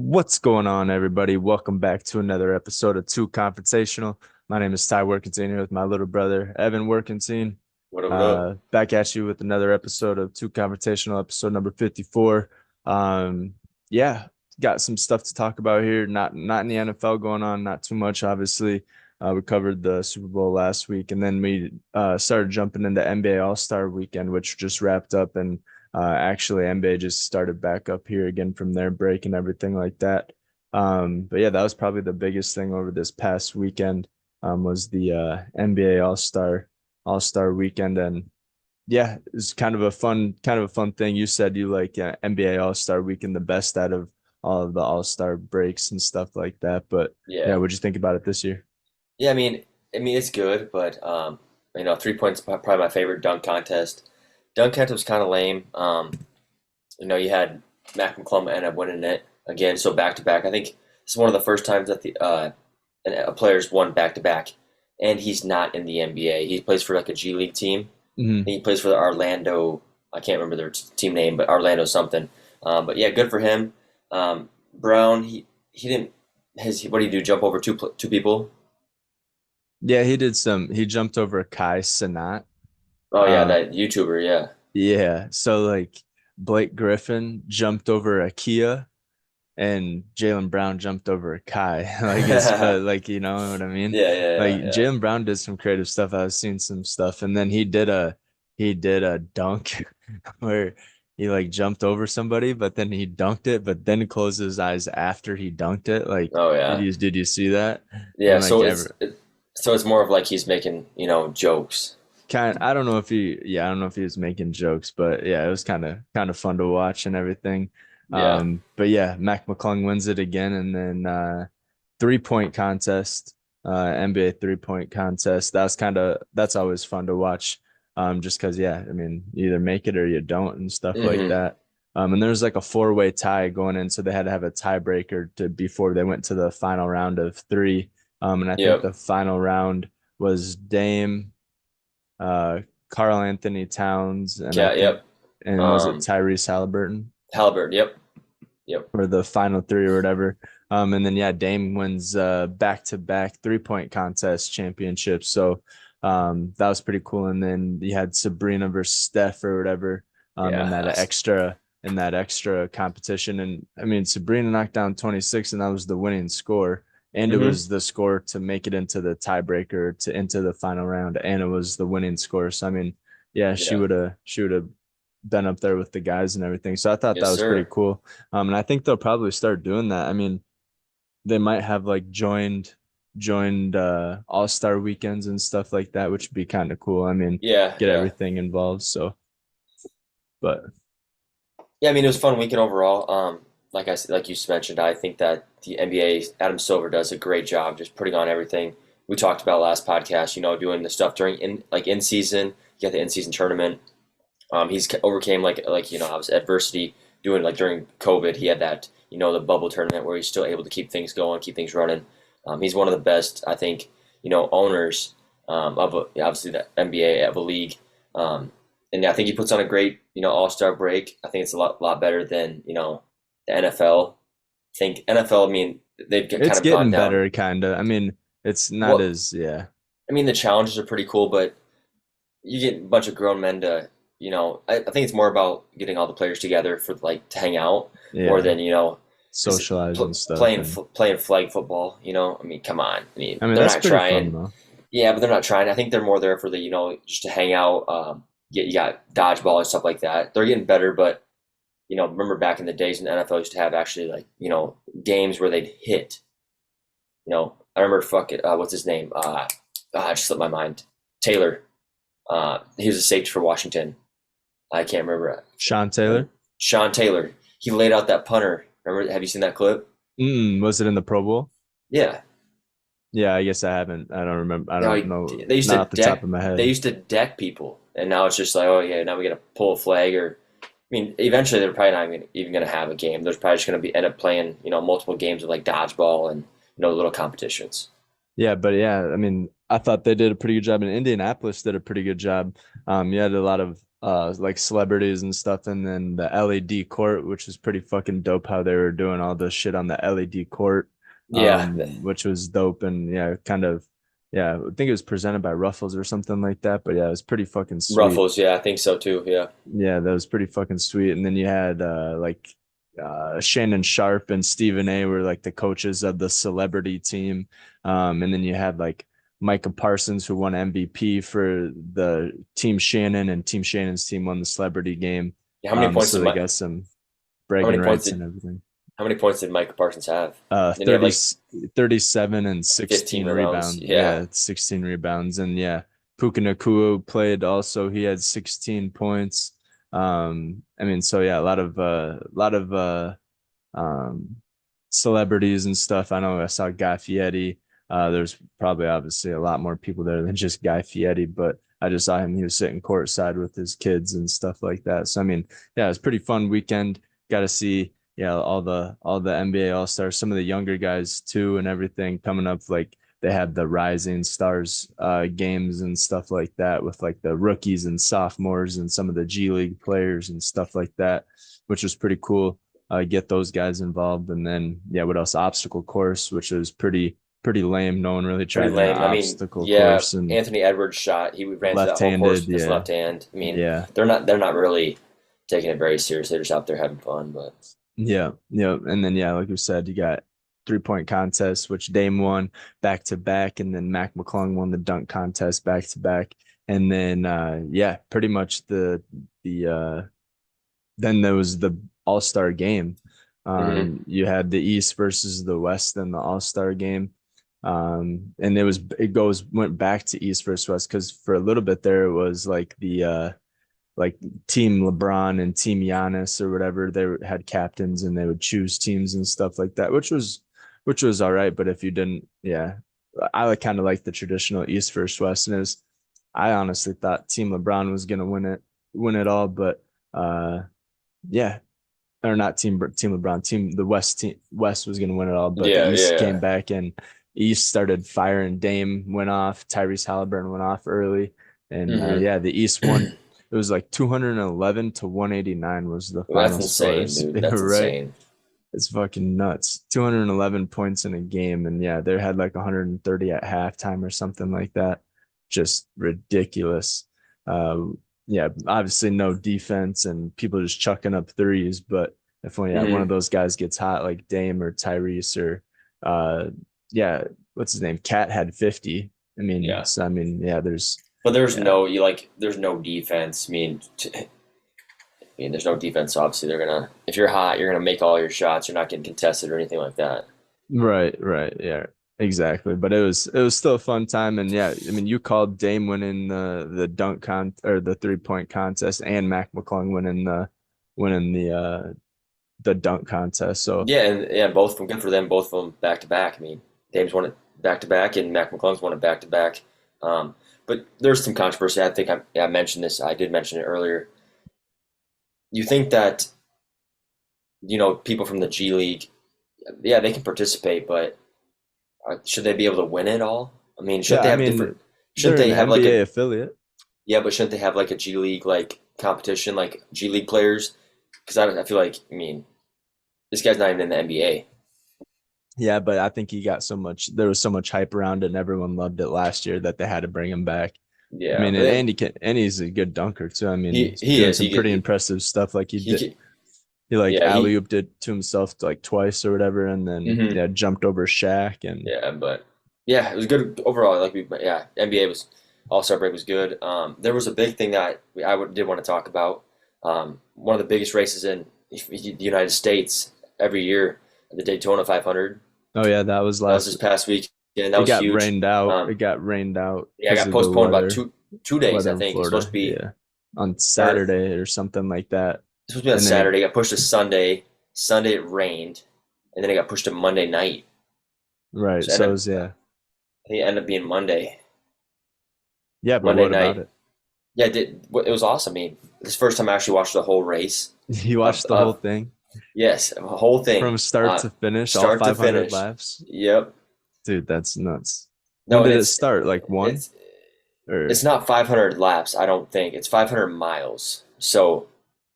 What's going on, everybody? Welcome back to another episode of TEW Confrontational. My name is Ty Workentine here with my little brother, Evan Workentine. What up, what up? Back at you with another episode of TEW Confrontational, episode number 54. Um, yeah, got some stuff to talk about here. Not in the NFL going on, not too much, obviously. We covered the Super Bowl last week, and then we started jumping into NBA All-Star Weekend, which just wrapped up, and actually, NBA just started back up here again from their break and everything like that. But yeah, that was probably the biggest thing over this past weekend. Was the NBA All-Star Weekend, and yeah, it's kind of a fun thing. You said you like NBA All-Star Weekend the best out of all of the All-Star breaks and stuff like that. But yeah, Yeah. what'd you think about it this year? Yeah, I mean it's good, but 3 points probably my favorite dunk contest. Dunk contest was kind of lame. You had Mac McClung end up winning it again, so back to back. I think this is one of the first times that a player's won back to back, and he's not in the NBA. He plays for like a G League team. Hmm. And he plays for the Orlando. I can't remember their team name, but Orlando something. But yeah, good for him. Brown, he didn't what did he do? Jump over two people? Yeah, he did some. He jumped over Kai Sanat. Oh yeah, that YouTuber, yeah. Yeah. So like Blake Griffin jumped over a Kia and Jalen Brown jumped over a Kai. Like it's like you know what I mean? Yeah, yeah, Like yeah, yeah. Jalen Brown did some creative stuff. I was seeing some stuff and then he did a dunk where he like jumped over somebody, but then he dunked it, but then closed his eyes after he dunked it. Like Oh did yeah. you see that? Yeah, And like so ever it's more of like he's making, jokes. I don't know if I don't know if he was making jokes, but yeah, it was kind of fun to watch and everything. Yeah. But yeah, Mac McClung wins it again, and then 3-point contest, NBA 3-point contest. That's always fun to watch. Just because yeah, I mean, you either make it or you don't and stuff like Hmm. that. And there's like a four-way tie going in, so they had to have a tiebreaker to before they went to the final round of three. And I think Yep. the final round was Dame, uh, Carl Anthony Towns, and I Yeah, think, yep. and was it Um Tyrese Halliburton Halliburton, yep. Yep. for the final three or whatever. And then yeah, Dame wins back-to-back 3-point contest championships. So that was pretty cool. And then you had Sabrina versus Steph or whatever in Yeah. that extra competition. And I mean, Sabrina knocked down 26, and that was the winning score. And it Hmm. was the score to make it into the tiebreaker to into the final round, and it was the winning score. So I mean, yeah, she Yeah. would have she would have been up there with the guys and everything. So I thought that Yes, was pretty sir. cool. And I think they'll probably start doing that. I mean, they might have like joined all-star weekends and stuff like that, which would be kind of cool. I mean, Yeah, get yeah. everything involved. So, but Yeah, I mean it was a fun weekend overall. Like I said, like you mentioned, I think that the NBA Adam Silver does a great job just putting on everything we talked about last podcast. Doing the stuff during in season. You got the in season tournament. He's overcame obviously adversity doing like during COVID. He had that the bubble tournament where he's still able to keep things going, keep things running. He's one of the best, I think, owners obviously the NBA of a league. And I think he puts on a great All Star break. I think it's a lot better than the NFL. I think NFL. I mean they've kind it's of gone getting down. better, kind of. I mean, it's not What as yeah, I mean the challenges are pretty cool, but you get a bunch of grown men to, I think it's more about getting all the players together for like to hang out more yeah, than because socialize and stuff. And playing flag football. I mean, come on. I mean, I mean, they're that's not pretty fun trying. though. Yeah, but they're not trying. I think they're more there for the just to hang out. You got dodgeball and stuff like that. They're getting better, but remember back in the days when the NFL used to have actually like games where they'd hit. I remember what's his name? I just slipped my mind. Taylor. He was a safety for Washington. I can't remember. Sean Taylor. Sean Taylor. He laid out that punter. Remember? Have you seen that clip? Was it in the Pro Bowl? Yeah. Yeah, I guess I haven't. I don't remember. I No, don't know. they used Not to off the top deck. of my They head. used to deck people, and now it's just like, oh yeah, now we got to pull a flag. Or I mean, eventually they're probably not even going to have a game. There's probably just going to be end up playing, multiple games of like dodgeball and little competitions. Yeah, but yeah, I mean, I thought they did a pretty good job, and Indianapolis did a pretty good job. You had a lot of like celebrities and stuff, and then the LED court, which was pretty fucking dope how they were doing all the shit on the LED court, Yeah, which was dope. And yeah, kind of, yeah, I think it was presented by Ruffles or something like that, but yeah, it was pretty fucking sweet. Ruffles. Yeah, I think so too. Yeah. Yeah, that was pretty fucking sweet. And then you had like Shannon Sharp and Stephen A were like the coaches of the celebrity team. And then you had like Micah Parsons who won MVP for the Team Shannon, and Team Shannon's team won the celebrity game. Yeah, how many points So did they got some how bragging many points rights did and everything. how many points did Micah Parsons have? Uh Did he have 30, like 37 and 15 16 rebounds? rebounds. Yeah. Yeah, 16 rebounds. And yeah, Puka Nakua played also. He had 16 points. I mean, so yeah, a lot of um celebrities and stuff. I know I saw Guy Fieri. There's probably obviously a lot more people there than just Guy Fieri, but I just saw him. He was sitting courtside with his kids and stuff like that. So I mean, yeah, it was a pretty fun weekend. Got to see, yeah, all the NBA All Stars, some of the younger guys too, and everything coming up. Like they had the Rising Stars games and stuff like that with like the rookies and sophomores and some of the G League players and stuff like that, which was pretty cool. Get those guys involved. And then yeah, what else? Obstacle course, which was pretty lame. No one really Pretty tried an lame. I mean, obstacle yeah, course, and Anthony Edwards shot. He ran through that whole course left-handed. with his Yeah, left hand. I mean, yeah, they're not really taking it very seriously. They're just out there having fun. But yeah, yeah. And then yeah, like you said, you got 3-point contest, which Dame won back to back, and then Mac McClung won the dunk contest back to back. And then yeah, pretty much the then there was the All-Star game. hmm You had the East versus the West in the All-Star game. And it went back to East versus West because for a little bit there it was like the like Team LeBron and Team Giannis or whatever. They had captains and they would choose teams and stuff like that, which was all right. But if you didn't, yeah, I like kind of like the traditional East versus West, and I honestly thought Team LeBron was gonna win it all, but yeah, or not Team LeBron, Team West was going to win it all, but the yeah, East came yeah. back and East started firing. Dame went off, Tyrese Halliburton went off early, and hmm yeah, the East won. It was like 211 to 189 was the That's final insane, scores. dude. That's Right? insane. It's fucking nuts. 211 points in a game. And yeah, they had like 130 at halftime or something like that. Just ridiculous. Uh, yeah, obviously no defense and people just chucking up threes. But if one of hmm those guys gets hot like Dame or Tyrese or yeah, what's his name? Cat had 50. Yeah, So I mean, yeah, but yeah, there's no defense. I mean, there's no defense. So obviously, they're gonna if you're hot, you're gonna make all your shots. You're not getting contested or anything like that. right, yeah, exactly. But it was still a fun time, and yeah, I mean, you called Dame winning the dunk con or the 3-point contest, and Mac McClung winning the dunk contest. So Yeah, and yeah, both of them good for them. Both of them back to back. I mean, Dame's won it back to back, and Mac McClung's won it back to back. But there's some controversy. I think I mentioned this. I did mention it earlier. You think that people from the G League, yeah, they can participate, but should they be able to win it all? I mean, shouldn't yeah, they I have different? mean, Shouldn't they're an they have like a NBA affiliate. yeah? But shouldn't they have like a G League like competition, like G League players? Because I feel like this guy's not even in the NBA. Yeah, but I think there was so much hype around it, and everyone loved it last year that they had to bring him back. I Yeah, mean, but and then Andy's a good dunker too. I mean, he he's he doing is some pretty impressive stuff. Like he did, he he like yeah alley he ooped it to himself like twice or whatever, and then hmm yeah, jumped over Shaq and yeah, but yeah, it was good overall. Yeah, NBA was All Star break was good. There was a big thing that did want to talk about. One of the biggest races in the United States every year, the Daytona 500. oh yeah, that was That was last. this past week, and that It was got huge. rained out. Um, It got rained out yeah, I because got of the postponed about weather, two days. I in think it's supposed to Florida. be Yeah, on or Saturday or something like that, it's supposed to be on and then Saturday. It got pushed to Sunday. Sunday it rained, and then it got pushed to Monday night. right. So So it was, yeah, I think it ended up being yeah. But Monday what about night. it? Yeah, it was awesome. I mean, this is the first time I actually watched the whole race You of, watched the whole of thing yes, the whole thing, from start to finish, all start to 500 finish. laps. Yep. Dude, that's nuts. When No, and did it start? Like one? it's or It's not 500 laps, I don't think. It's 500 miles. So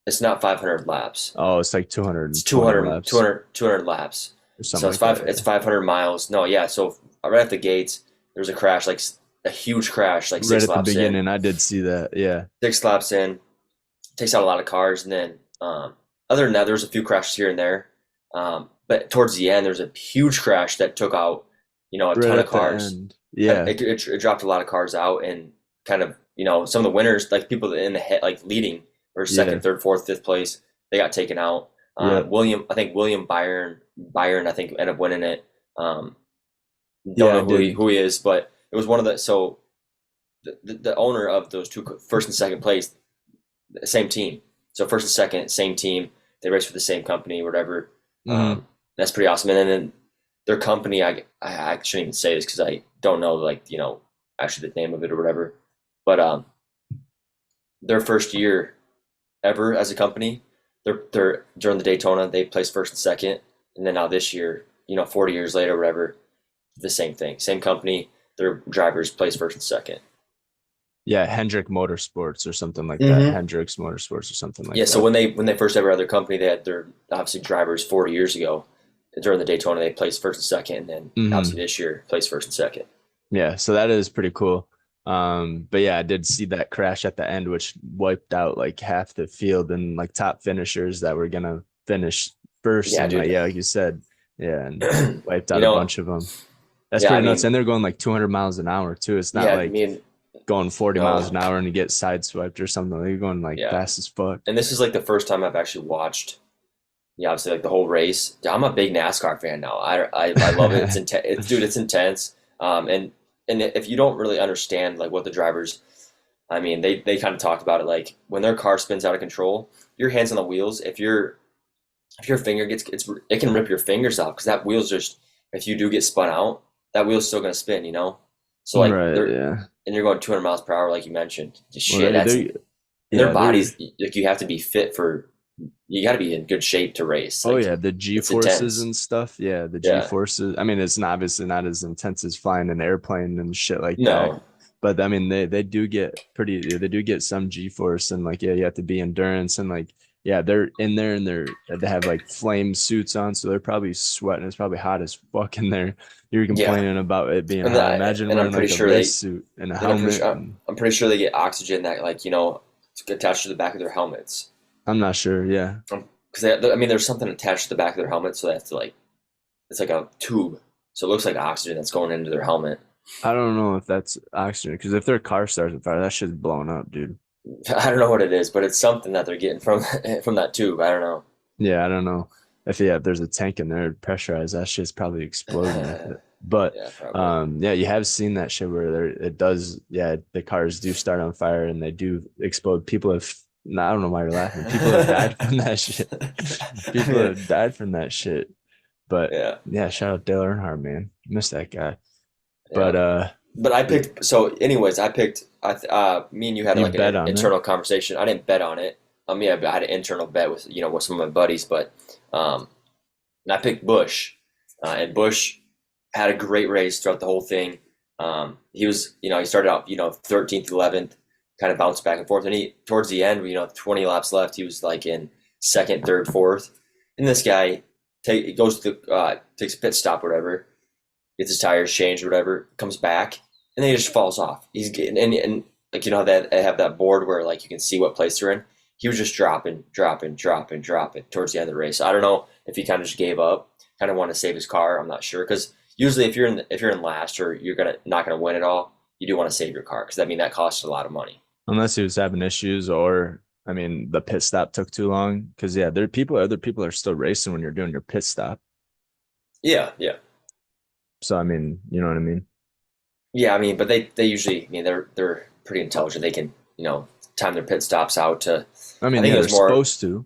it's not 500 laps. oh, it's like It's 220 200, laps 200 laps. or So something like that. it's Yeah, 500 miles. No, yeah. So right at the gates, there's a crash, like a huge crash, like right six at the laps in. beginning, I did see that. Yeah, 6 laps in, takes out a lot of cars, and then other than that, there was a few crashes here and there. But towards the end, there was a huge crash that took out, a right ton of at the cars. end. Yeah, It dropped a lot of cars out, and kind of, some of the winners, like people in the head, like leading or yeah, second, third, fourth, fifth place, they got taken out. yep, William Byron, I think ended up winning it. Um, don't yeah. I know did. who he is, but it was one of the so the owner of those two, first and second place, same team. So first and second, same team. They race for the same company, whatever. Hmm. That's pretty awesome. And then their company, I shouldn't even say this because I don't know, like, actually the name of it or whatever. But their first year ever as a company, they're during the Daytona, they placed first and second, and then now this year, 40 years later, whatever, the same thing, same company. Their drivers placed first and second. Yeah, Hendrick Motorsports or something like that. Mm-hmm. Hendricks Motorsports or something Yeah, like so that. when they first ever had their company, they had their obviously drivers 40 years ago. During the Daytona, they placed first and second, and then obviously Hmm. this year placed first and second. Yeah, so that is pretty cool. But yeah, I did see that crash at the end, which wiped out like half the field and like top finishers that were gonna finish first, Yeah, and like dude. yeah, like you said, yeah, and wiped you out a know, bunch of them. That's yeah, I pretty nuts, mean, and they're going like 200 miles an hour too. It's not yeah, like me and going 40 miles no, an hour and you get sideswiped or something. Like, you're going like yeah, fast as fuck. and this is like the first time I've actually watched. Yeah, obviously like the whole race. I'm a big NASCAR fan now. I love it. It's intense. Dude, it's intense. And if you don't really understand like what the drivers, I mean, they kind of talked about it like when their car spins out of control, your hands on the wheels. If your finger it can rip your fingers off because that wheel's just if you do get spun out, that wheel's still gonna spin. So like Right, they're yeah. and you're going 200 miles per hour like you mentioned. Just Well, shit. That's they're in their yeah, they're bodies. Like you have to be fit for. You got to be in good shape to race. oh Like yeah, the G it's forces intense. and stuff. Yeah, the G Yeah. forces. I mean, it's not, obviously not as intense as flying an airplane and shit like that. No. But I mean, they do get they do get some G force, and like yeah, you have to be endurance, and like yeah, they're in there and they have like flame suits on, so they're probably sweating. It's probably hot as fuck in there. You're Yeah. complaining about it being And hot. Imagine I'm wearing pretty like a sure race suit and a and helmet. And I'm pretty sure they get oxygen that like attached to the back of their helmets. I'm not sure. Yeah, Because I mean, there's something attached to the back of their helmet, so they have to like it's like a tube, so it looks like oxygen that's going into their helmet. I don't know if that's oxygen because if their car starts on fire, that shit's blown up, dude. I don't know what it is, but it's something that they're getting from from that tube. I don't know. Yeah, I don't know if there's a tank in there pressurized, that shit's probably exploding with it. But Yeah, probably. yeah, you have seen that shit where it does, yeah, the cars do start on fire and they do explode. People have no, I don't know why you're laughing. People have died from that shit. People have died from that shit. But Yeah, yeah, shout out Dale Earnhardt, man. Miss that guy. yeah. But But I picked. So, anyways, me and you had you like bet an on it. internal conversation. I didn't bet on it. Yeah, I had an internal bet with with some of my buddies, but um, and I picked Bush, and Bush had a great race throughout the whole thing. He was, he started out, 13th, 11th, kind of bounced back and forth, and he towards the end, 20 laps left, he was like in second, third, fourth, and this guy goes to takes a pit stop, or whatever, gets his tires changed, or whatever, comes back, and then he just falls off. He's getting and like that I have that board where like you can see what place they're in. He was just dropping towards the end of the race. I don't know if he kind of just gave up, kind of wanted to save his car. I'm not sure because usually if you're in last or you're gonna not gonna win it all, you do want to save your car because I mean that costs a lot of money. Unless he was having issues or I mean the pit stop took too long. Cause yeah, other people are still racing when you're doing your pit stop. Yeah, yeah, So I mean, you know what I mean? yeah. I mean, but they usually, they're pretty intelligent. They can time their pit stops out to. I I mean, think yeah, it they're was more. supposed to I think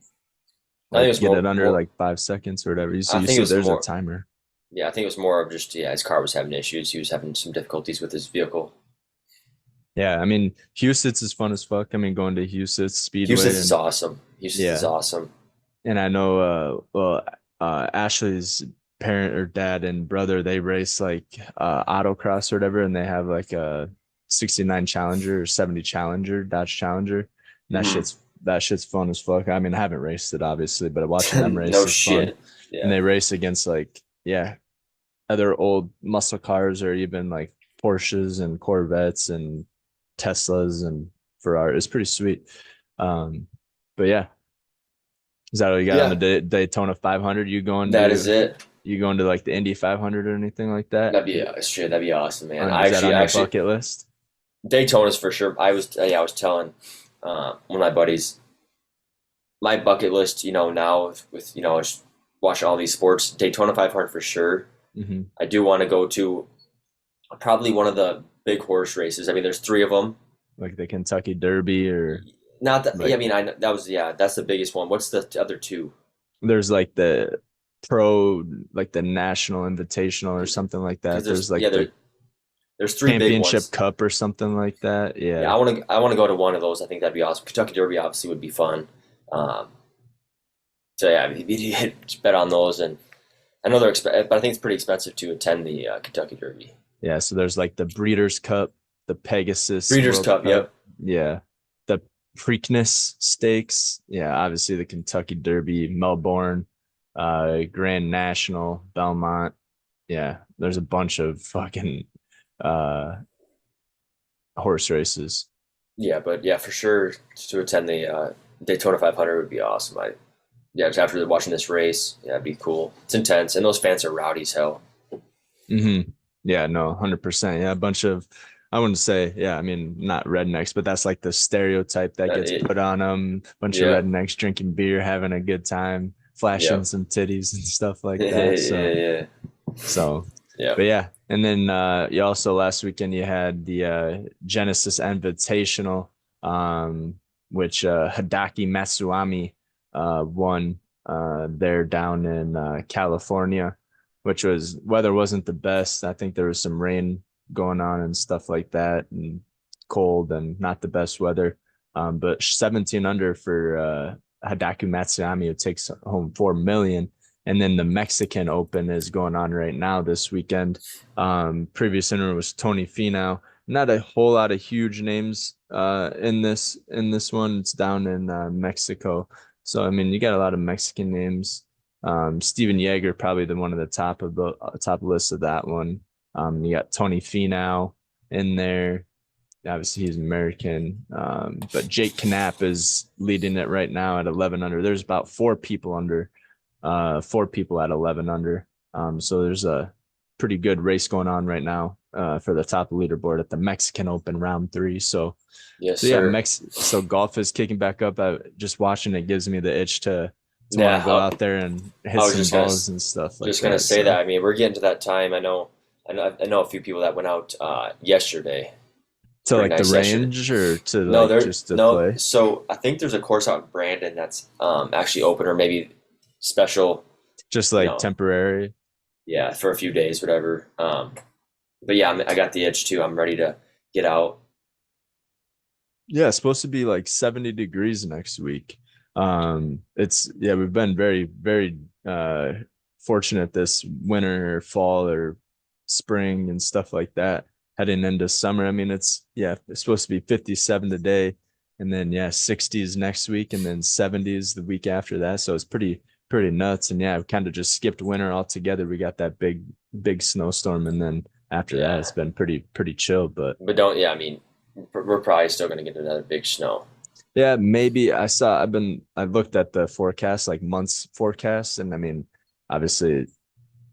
it like was get it under more. like 5 seconds or whatever. I You think it see was there's a more. timer. Yeah, I think it was more of just his car was having issues. He was having some difficulties with his vehicle. Yeah, I mean, Houston's is fun as fuck. I mean, going to Houston Speedway Houston's is and awesome. Houston's is yeah. awesome. And I know Ashley's parent or dad and brother, they race like autocross or whatever, and they have like a '69 Challenger or '70 Challenger, Dodge Challenger. And Hmm. that shit's fun as fuck. I mean, I haven't raced it obviously, but watching them race No is fun. shit. And Yeah. they race against like other old muscle cars or even like Porsches and Corvettes and Teslas and Ferrari. It's pretty sweet. Um, but yeah, is that what you got on the Yeah. Daytona 500? That is it. You going to like the Indy 500 or anything like that? That'd be shit. That'd be awesome, man. Is that on I your actually bucket list? Daytona's for sure. I was telling one of my buddies my bucket list. You know, now with just watching all these sports, Daytona 500 for sure. Hmm. I do want to go to probably one of the big horse races. I mean, there's three of them. Like the Kentucky Derby or Not that. Yeah, I like mean, that was that's the biggest one. What's the other two? there's like the pro like the National Invitational or something like Because that. There's like the there's three big Championship ones. Cup or something like that. Yeah, Yeah. I want to go to one of those. I think that'd be awesome. Kentucky Derby obviously would be fun. Um, so yeah, you bet on those, and I know but I think it's pretty expensive to attend the Kentucky Derby. Yeah, so there's like the Breeders' Cup, the Pegasus Breeders' World Cup, Cup. yep. Yeah. The Preakness Stakes. Yeah, obviously the Kentucky Derby, Melbourne, Grand National, Belmont. Yeah, there's a bunch of fucking uh horse races. Yeah, but yeah, for sure to attend the Daytona 500 would be awesome. Yeah, just after watching this race, yeah, it'd be cool. It's intense, and those fans are rowdy as hell. Hmm. Yeah, no, 100%. Yeah, a bunch of, I wouldn't say, yeah, I mean, not rednecks, but that's like the stereotype that gets It, put on them. Bunch of yeah, rednecks drinking beer, having a good time, yeah, flashing some titties and stuff like yeah, that. yeah, So, yeah. but yeah. And then you also last weekend you had the Genesis Invitational, um, which Hideki Matsuyama won there down in California, which was weather wasn't the best. I think there was some rain going on and stuff like that, and cold and not the best weather. But 17 under for Hideki Matsuyama, who takes home 4 million. And then the Mexican Open is going on right now this weekend. Previous winner was Tony Finau. Not a whole lot of huge names in this one. It's down in Mexico. So I mean, you got a lot of Mexican names. Steven Yeager probably the one at the top of the top list of that one. You got Tony Finau in there. Obviously, he's American. But Jake Knapp is leading it right now at 11 under. There's about four people at 11 under. So there's a pretty good race going on right now for the top leaderboard at the Mexican Open round three. Yes, So yeah, sir. So golf is kicking back up. Just watching it gives me the itch to want to Yeah, go out there and hit I was some balls and stuff like just gonna that. say that. So I mean, we're getting to that time. I know a few people that went out yesterday. to Pretty like the nice yesterday. range or to No, like there just to no. play. So I think there's a course out in Brandon that's actually open or maybe special. Just You like know, temporary. yeah, for a few days, whatever. But yeah, I got the itch too. I'm ready to get out. Yeah, it's supposed to be like 70 degrees next week. It's yeah, we've been very fortunate this winter or fall or spring and stuff like that heading into summer. I mean, it's supposed to be 57 today and then yeah, 60s next week and then 70s the week after that. So it's pretty nuts. And yeah, we kind of just skipped winter altogether. We got that big snowstorm and then after that Yeah, it's been pretty chill, but but don't. Yeah, I mean, we're probably still gonna get another big snow. yeah, maybe I looked at the forecast, like months forecasts, and I mean, obviously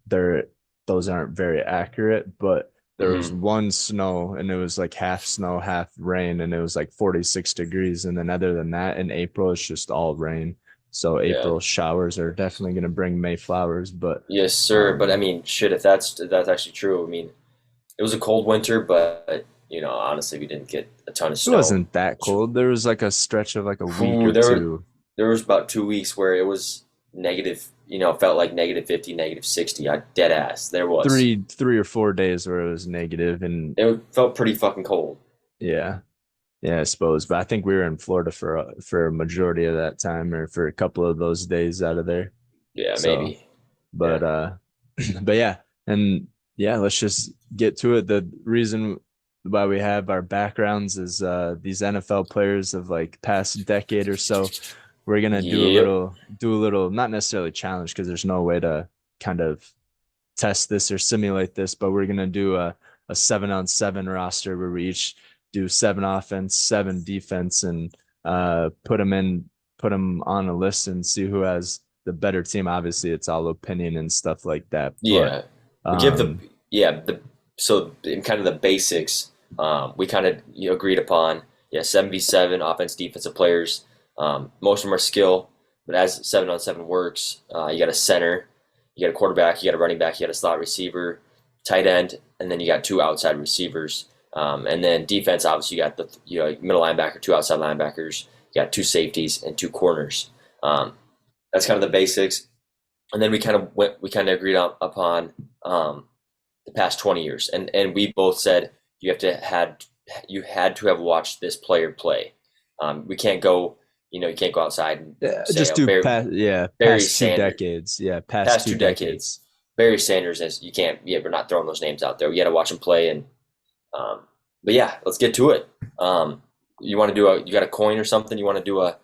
they're those aren't very accurate, but there was Hmm. one snow and it was like half snow, half rain, and it was like 46 degrees. And then other than that, in April, it's just all rain. So Yeah. April showers are definitely gonna bring May flowers, but Yes, sir. But I um mean, shit, if that's actually true, I mean, it was a cold winter, but honestly, we didn't get a ton of it snow. wasn't that cold. There was like a stretch of like a week Whew, or two. there was about 2 weeks where it was negative. Felt like -50, -60. I dead ass. There was. Three or 4 days where it was negative and It felt pretty fucking cold. yeah. Yeah, I suppose. But I think we were in Florida for a majority of that time or for a couple of those days out of there. Yeah, So, maybe. but Yeah. but yeah. And yeah, let's just get to it. The reason why we have our backgrounds as these NFL players of like past decade or so. We're gonna Yep. do a little, not necessarily challenge because there's no way to kind of test this or simulate this, but we're gonna do a 7-on-7 roster where we each do 7 offense, 7 defense, and put them on a list and see who has the better team. Obviously, it's all opinion and stuff like that, but Yeah. We give the um, yeah the so in kind of the basics. We kind of agreed upon 7v7 offense defensive players. Most of them are skill, but as 7-on-7 works, you got a center, you got a quarterback, you got a running back, you got a slot receiver, tight end, and then you got two outside receivers. And then defense, obviously, you got the middle linebacker, two outside linebackers, you got two safeties and two corners. Um, that's kind of the basics. And then we kind of agreed upon the past 20 years, and we both said you had to have watched this player play. We can't go, you can't go outside and yeah, say, just oh, do past, yeah, Barry past two Sanders, decades. Yeah, past past two 2 decades. decades. Barry Sanders is you can't. Yeah, we're not throwing those names out there. We got to watch him play, and um, but yeah, let's get to it. You want to do you got a coin or something? You want to do a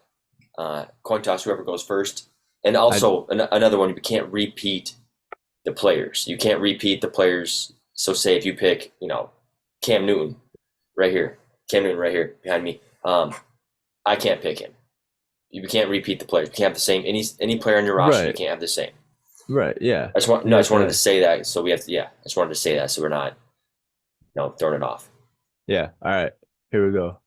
coin toss? Whoever goes first, and I also another one. You can't repeat the players. You can't repeat the players. So say if you pick, Cam Newton right here, Cam Newton right here behind me. I can't pick him. You can't repeat the players. You can't have the same any player on your roster. You right, can't have the same. right, yeah, I yeah, just wanted to say that. So we have to. Yeah, I just wanted to say that so we're not, throwing it off. yeah. All right, here we go.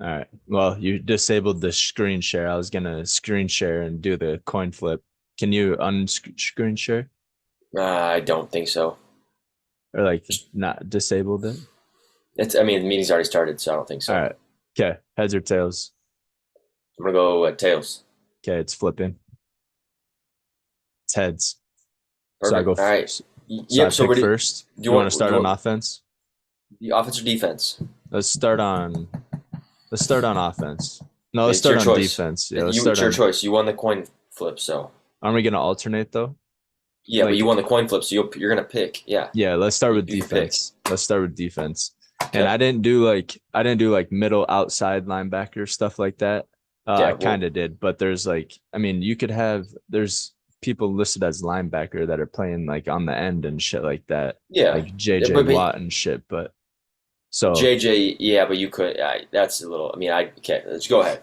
All right. Well, you disabled the screen share. I was gonna screen share and do the coin flip. Can you unscreen share I don't think so. or like not disabled it? I mean, the meeting's already started, so I don't think All so. right. Okay. Heads or tails? I'm gonna go tails. Okay, it's flipping. It's heads. So I go. Perfect. All right. So I Yep. So pick where first. do you You want to want? Do start you on want offense? the offense or defense? Let's start on. Let's start on offense. No, let's It's start your on choice. defense. Yeah, let's start It's your on. choice. You won the coin flip, so Aren't we gonna alternate though? yeah. But you Like, won the coin flip, so you're gonna pick. Yeah, yeah, let's start with you can pick. defense. Let's start with defense. And Okay. I didn't do like middle outside linebacker stuff like that. I Yeah. kind Well. of did, but there's like, I mean, you could have there's people listed as linebacker that are playing like on the end and shit like that, Yeah. like Yeah, JJ but Watt and shit. But so JJ. Yeah, but you could. That's a little. I mean, I okay. Let's go ahead.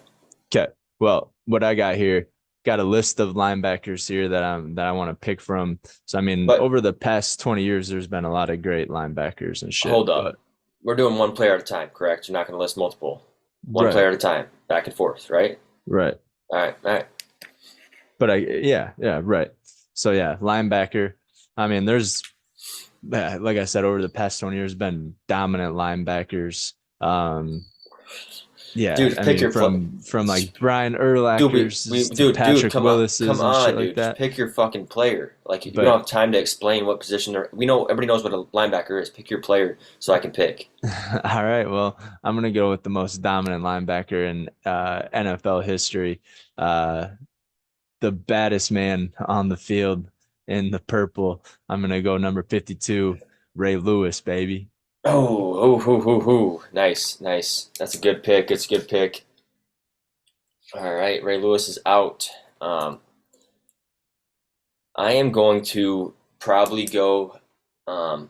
okay, well, what I got here, got a list of linebackers here that I want to pick from. So I mean, But over the past 20 years, there's been a lot of great linebackers and shit. hold up. But We're doing one player at a time, correct? You're not going to list multiple. One right, player at a time, back and forth, right? right. All right, all right. But yeah, right. So yeah, linebacker. I mean, there's like I said, over the past 20 years, been dominant linebackers. Yeah, Dude, I pick mean, your from like Brian dude. Urlacher's to Dude, Patrick come Willis's and on, shit dude. like Just that. pick your fucking player. Like we don't But have time to explain what position they're. We know everybody knows what a linebacker is. Pick your player so I can pick. all right, well, I'm gonna go with the most dominant linebacker in NFL history. Uh, the baddest man on the field in the purple. I'm gonna go number 52, Ray Lewis, baby. Nice, nice. That's a good pick. It's a good pick. All right, Ray Lewis is out. Um, I am going to probably go. Um,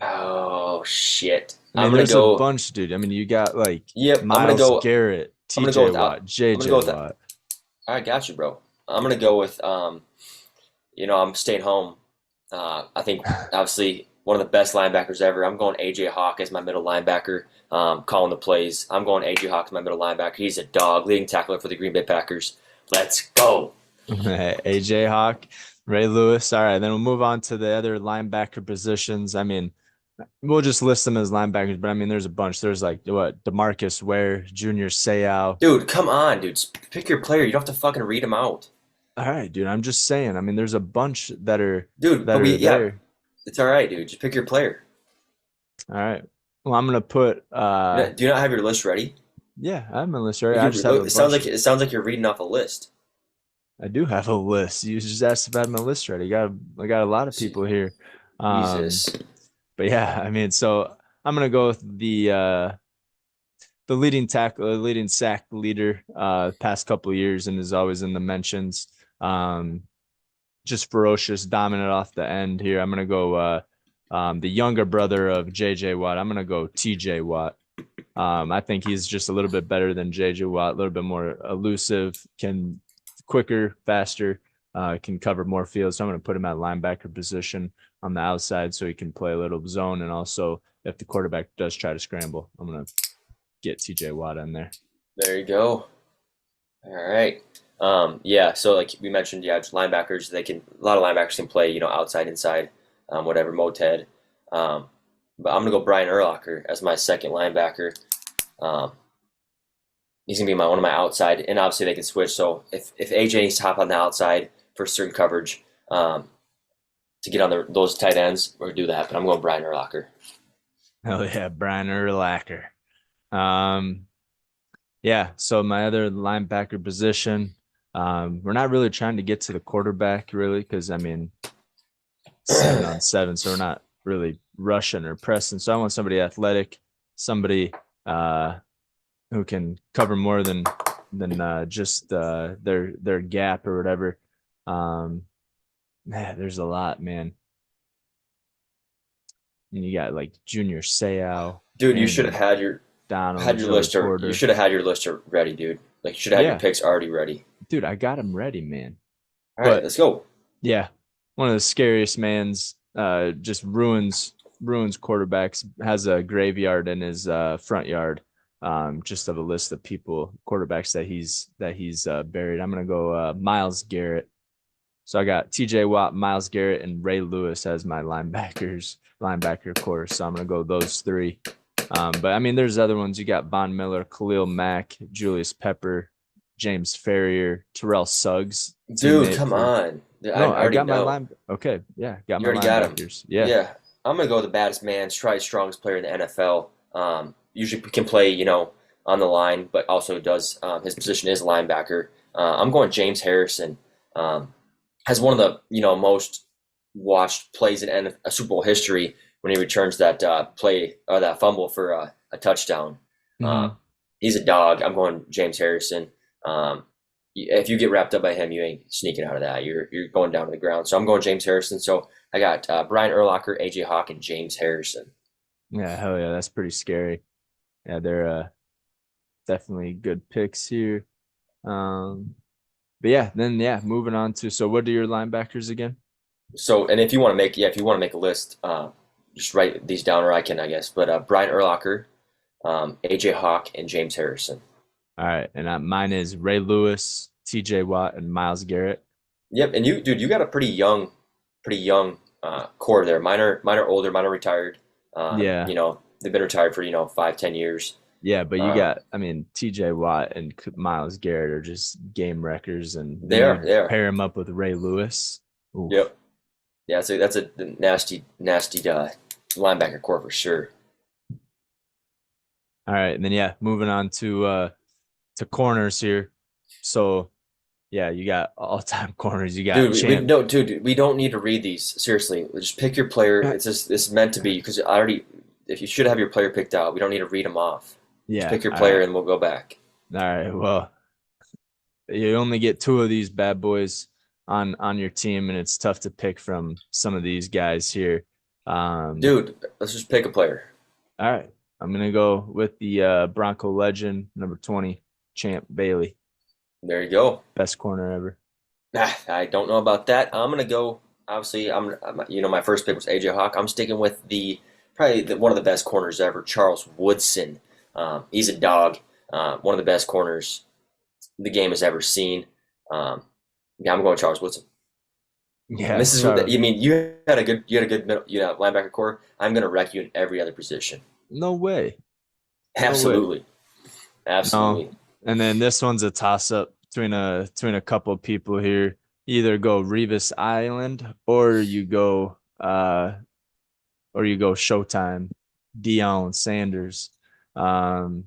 oh shit! I mean, there's a bunch, dude. I mean, you got like Yep, Miles Garrett, I'm gonna go TJ without. Watt, I'm gonna go JJ with that. Watt. All right, got you, bro. I'm gonna go with. I'm staying home. I think obviously one of the best linebackers ever. I'm going AJ Hawk as my middle linebacker, calling the plays. I'm going AJ Hawk as my middle linebacker. He's a dog, leading tackler for the Green Bay Packers. Let's go. AJ Hawk, Ray Lewis. All right, then we'll move on to the other linebacker positions. I mean, we'll just list them as linebackers, but I mean, there's a bunch. There's like what Demarcus Ware, Junior Seau. Dude, come on, dude. Pick your player. You don't have to fucking read them out. All right, dude. I'm just saying. I mean, there's a bunch Dude, that are yeah, there. it's all right, dude. Just pick your player. All right. Well, I'm gonna put Do you not have your list ready? yeah, I have my list right. I just have a bunch. It sounds like you're reading off a list. I do have a list. You just asked if I had my list ready. I got a lot of people here. Um, Jesus. but yeah, I mean, so I'm gonna go with the leading tackle, leading sack leader past couple of years, and is always in the mentions. Um, just ferocious, dominant off the end here. I'm gonna go the younger brother of JJ Watt. I'm gonna go TJ Watt. I think he's just a little bit better than JJ Watt, a little bit more elusive, can quicker, faster, can cover more field. So I'm going to put him at linebacker position on the outside so he can play a little zone. And also, if the quarterback does try to scramble, I'm going to get TJ Watt in there. There you go. All right. Yeah. So like we mentioned, yeah, just linebackers. They can a lot of linebackers can play, outside, inside, whatever, Moted. Um, but I'm gonna go Brian Urlacher as my second linebacker. Um, he's gonna be one of my outside, and obviously they can switch. So if AJ needs to hop on the outside for certain coverage to get on those tight ends, we're gonna do that. But I'm going Brian Urlacher. Hell yeah, Brian Urlacher. Um, yeah, so my other linebacker position, we're not really trying to get to the quarterback, really, because I mean, 7-on-7, so we're not really rushing or pressing. So I want somebody athletic, somebody uh, who can cover more than just their gap or whatever. Um, man, there's a lot, man. And you got like Junior Seau Dude, you should have and had your Donald, Joey You Porter. should have had your list ready, dude. Like you should have had your Yeah, picks already ready. dude, I got him ready, man. All right, But let's go. yeah, one of the scariest man's just ruins quarterbacks. Has a graveyard in his front yard. Just of a list of people quarterbacks that he's buried. I'm gonna go Myles Garrett. So I got T.J. Watt, Myles Garrett, and Ray Lewis as my linebacker core. So I'm gonna go those three. But I mean, there's other ones. You got Von Miller, Khalil Mack, Julius Pepper, James Ferrier, Terrell Suggs, Dude, teammate come for. on. I No, I already got my know. line. Okay, yeah, got You my already got him. linebackers. Yeah, Yeah, I'm gonna go with the baddest man, strongest player in the NFL. Usually can play, on the line, but also does his position is linebacker. I'm going James Harrison. Has one of the most watched plays in Super Bowl history when he returns that play or that fumble for a touchdown. Uh, hmm he's a dog. I'm going James Harrison. Um, if you get wrapped up by him, you ain't sneaking out of that. You're going down to the ground. So I'm going James Harrison. So I got Brian Urlacher, AJ Hawk, and James Harrison. yeah, hell yeah, that's pretty scary. Yeah, they're definitely good picks here. Um, but yeah, then yeah, moving on to so what are your linebackers again? So and if you want to make if you want to make a list, just write these down, or I can, I guess. But Brian Urlacher, AJ Hawk, and James Harrison. All right, and mine is Ray Lewis, T.J. Watt, and Myles Garrett. Yep, and dude, you got a pretty young core there. Mine are older, mine are retired. Yeah, They've been retired for 5-10 years. yeah, but you Um, got, I mean, T.J. Watt and Myles Garrett are just game wreckers, and then they are, you they are. pair him up with Ray Lewis. Oof. Yep. Yeah, so that's a nasty linebacker core for sure. All right, and then yeah, moving on to corners here. So yeah, you got all time corners. You got Dude, we champ. don't, dude, we don't need to read these. Seriously, just pick your player. It's meant to be because I already. If you should have your player picked out, we don't need to read them off. Just Yeah. pick your All player right. and we'll go back. All right. Well, you only get two of these bad boys on your team, and it's tough to pick from some of these guys here. Um, Dude, let's just pick a player. all right. I'm gonna go with the Bronco legend, number 20, Champ Bailey, There you go. best corner ever. I don't know about that. I'm gonna go. Obviously, my first pick was AJ Hawk. I'm sticking with one of the best corners ever, Charles Woodson. He's a dog. One of the best corners the game has ever seen. Um, yeah, I'm going Charles Woodson. And Yeah, this is what Charles. you mean. You had a good middle, linebacker core. I'm gonna wreck you in every other position. No way. No way. Absolutely, No. absolutely. And then this one's a toss up between a couple of people here. Either go Revis Island or you go Showtime, Deion Sanders. Um,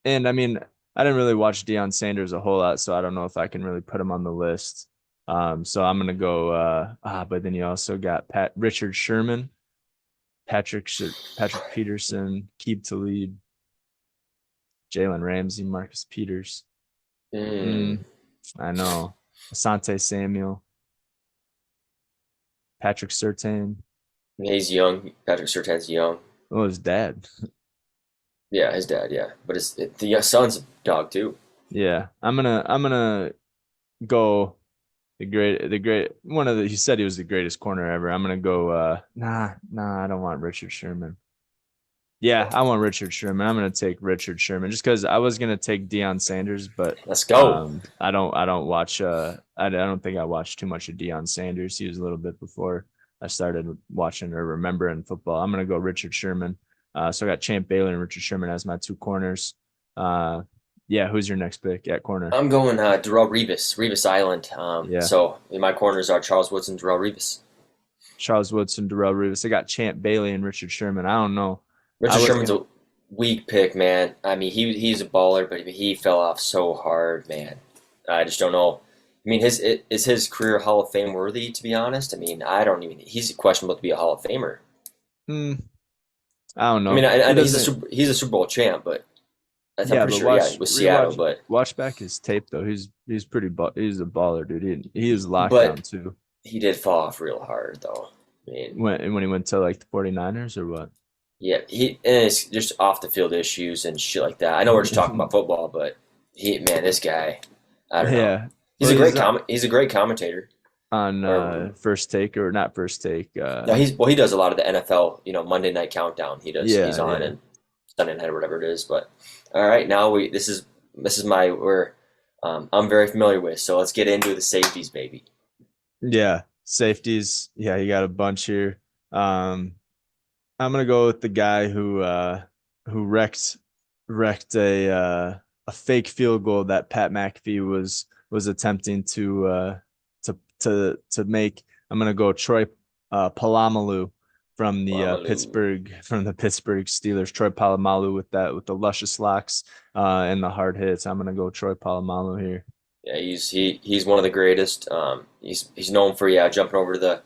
and I mean, I didn't really watch Deion Sanders a whole lot, so I don't know if I can really put him on the list. So I'm gonna go. But then you also got Richard Sherman, Patrick Peterson, Keeb Talib, Jalen Ramsey, Marcus Peters. Mm. Mm, I know. Asante Samuel, Patrick Surtain. He's young. Patrick Surtain's young. Oh, his dad. Yeah, his dad. Yeah, but the son's a dog too. Yeah, I'm gonna go the great one of the. He said he was the greatest corner ever. I'm gonna go. Nah, I don't want Richard Sherman. Yeah, I want Richard Sherman. I'm gonna take Richard Sherman just because I was gonna take Deion Sanders, but Let's go. I don't watch I don't think I watched too much of Deion Sanders. He was a little bit before I started watching or remembering football. I'm gonna go Richard Sherman. So I got Champ Bailey and Richard Sherman as my two corners. Uh, yeah, who's your next pick at corner? I'm going Darrell Revis, Revis Island. Yeah, So in my corners are Charles Woodson, Darrell Revis. Charles Woodson, Darrell Revis. I got Champ Bailey and Richard Sherman. I don't know. I Richard was Sherman's gonna. a weak pick, man. I mean, he's a baller, but he fell off so hard, man. I just don't know. I mean, is his career Hall of Fame worthy? To be honest, I mean, I don't even. He's questionable to be a Hall of Famer. Hmm, I don't I mean, know. I He know doesn't. he's a Super Bowl champ, but I'm Yeah, pretty but sure, yeah, with Seattle. watch back his tape though. He's pretty he's a baller, dude. He is But lockdown too. he did fall off real hard, though. I mean, When he went to like the 49ers or what? yeah, and it's just off the field issues and shit like that. I know we're just talking about football, but this guy, I don't know. Yeah. Well, he's He's a great commentator. on Or first take or not first take. no, he does a lot of the NFL, Monday Night Countdown. He's Yeah, on yeah. and Sunday night or whatever it is. But all right, now this is my where I'm very familiar with. So let's get into the safeties, baby. Yeah. Safeties. Yeah, you got a bunch here. Um I'm gonna go with the guy who wrecked a fake field goal that Pat McAfee was attempting to make. I'm gonna go Troy Polamalu Lamalu. From the Pittsburgh Steelers. Troy Polamalu with the luscious locks and the hard hits. I'm gonna go Troy Polamalu here. Yeah, he's one of the greatest. He's known for jumping over to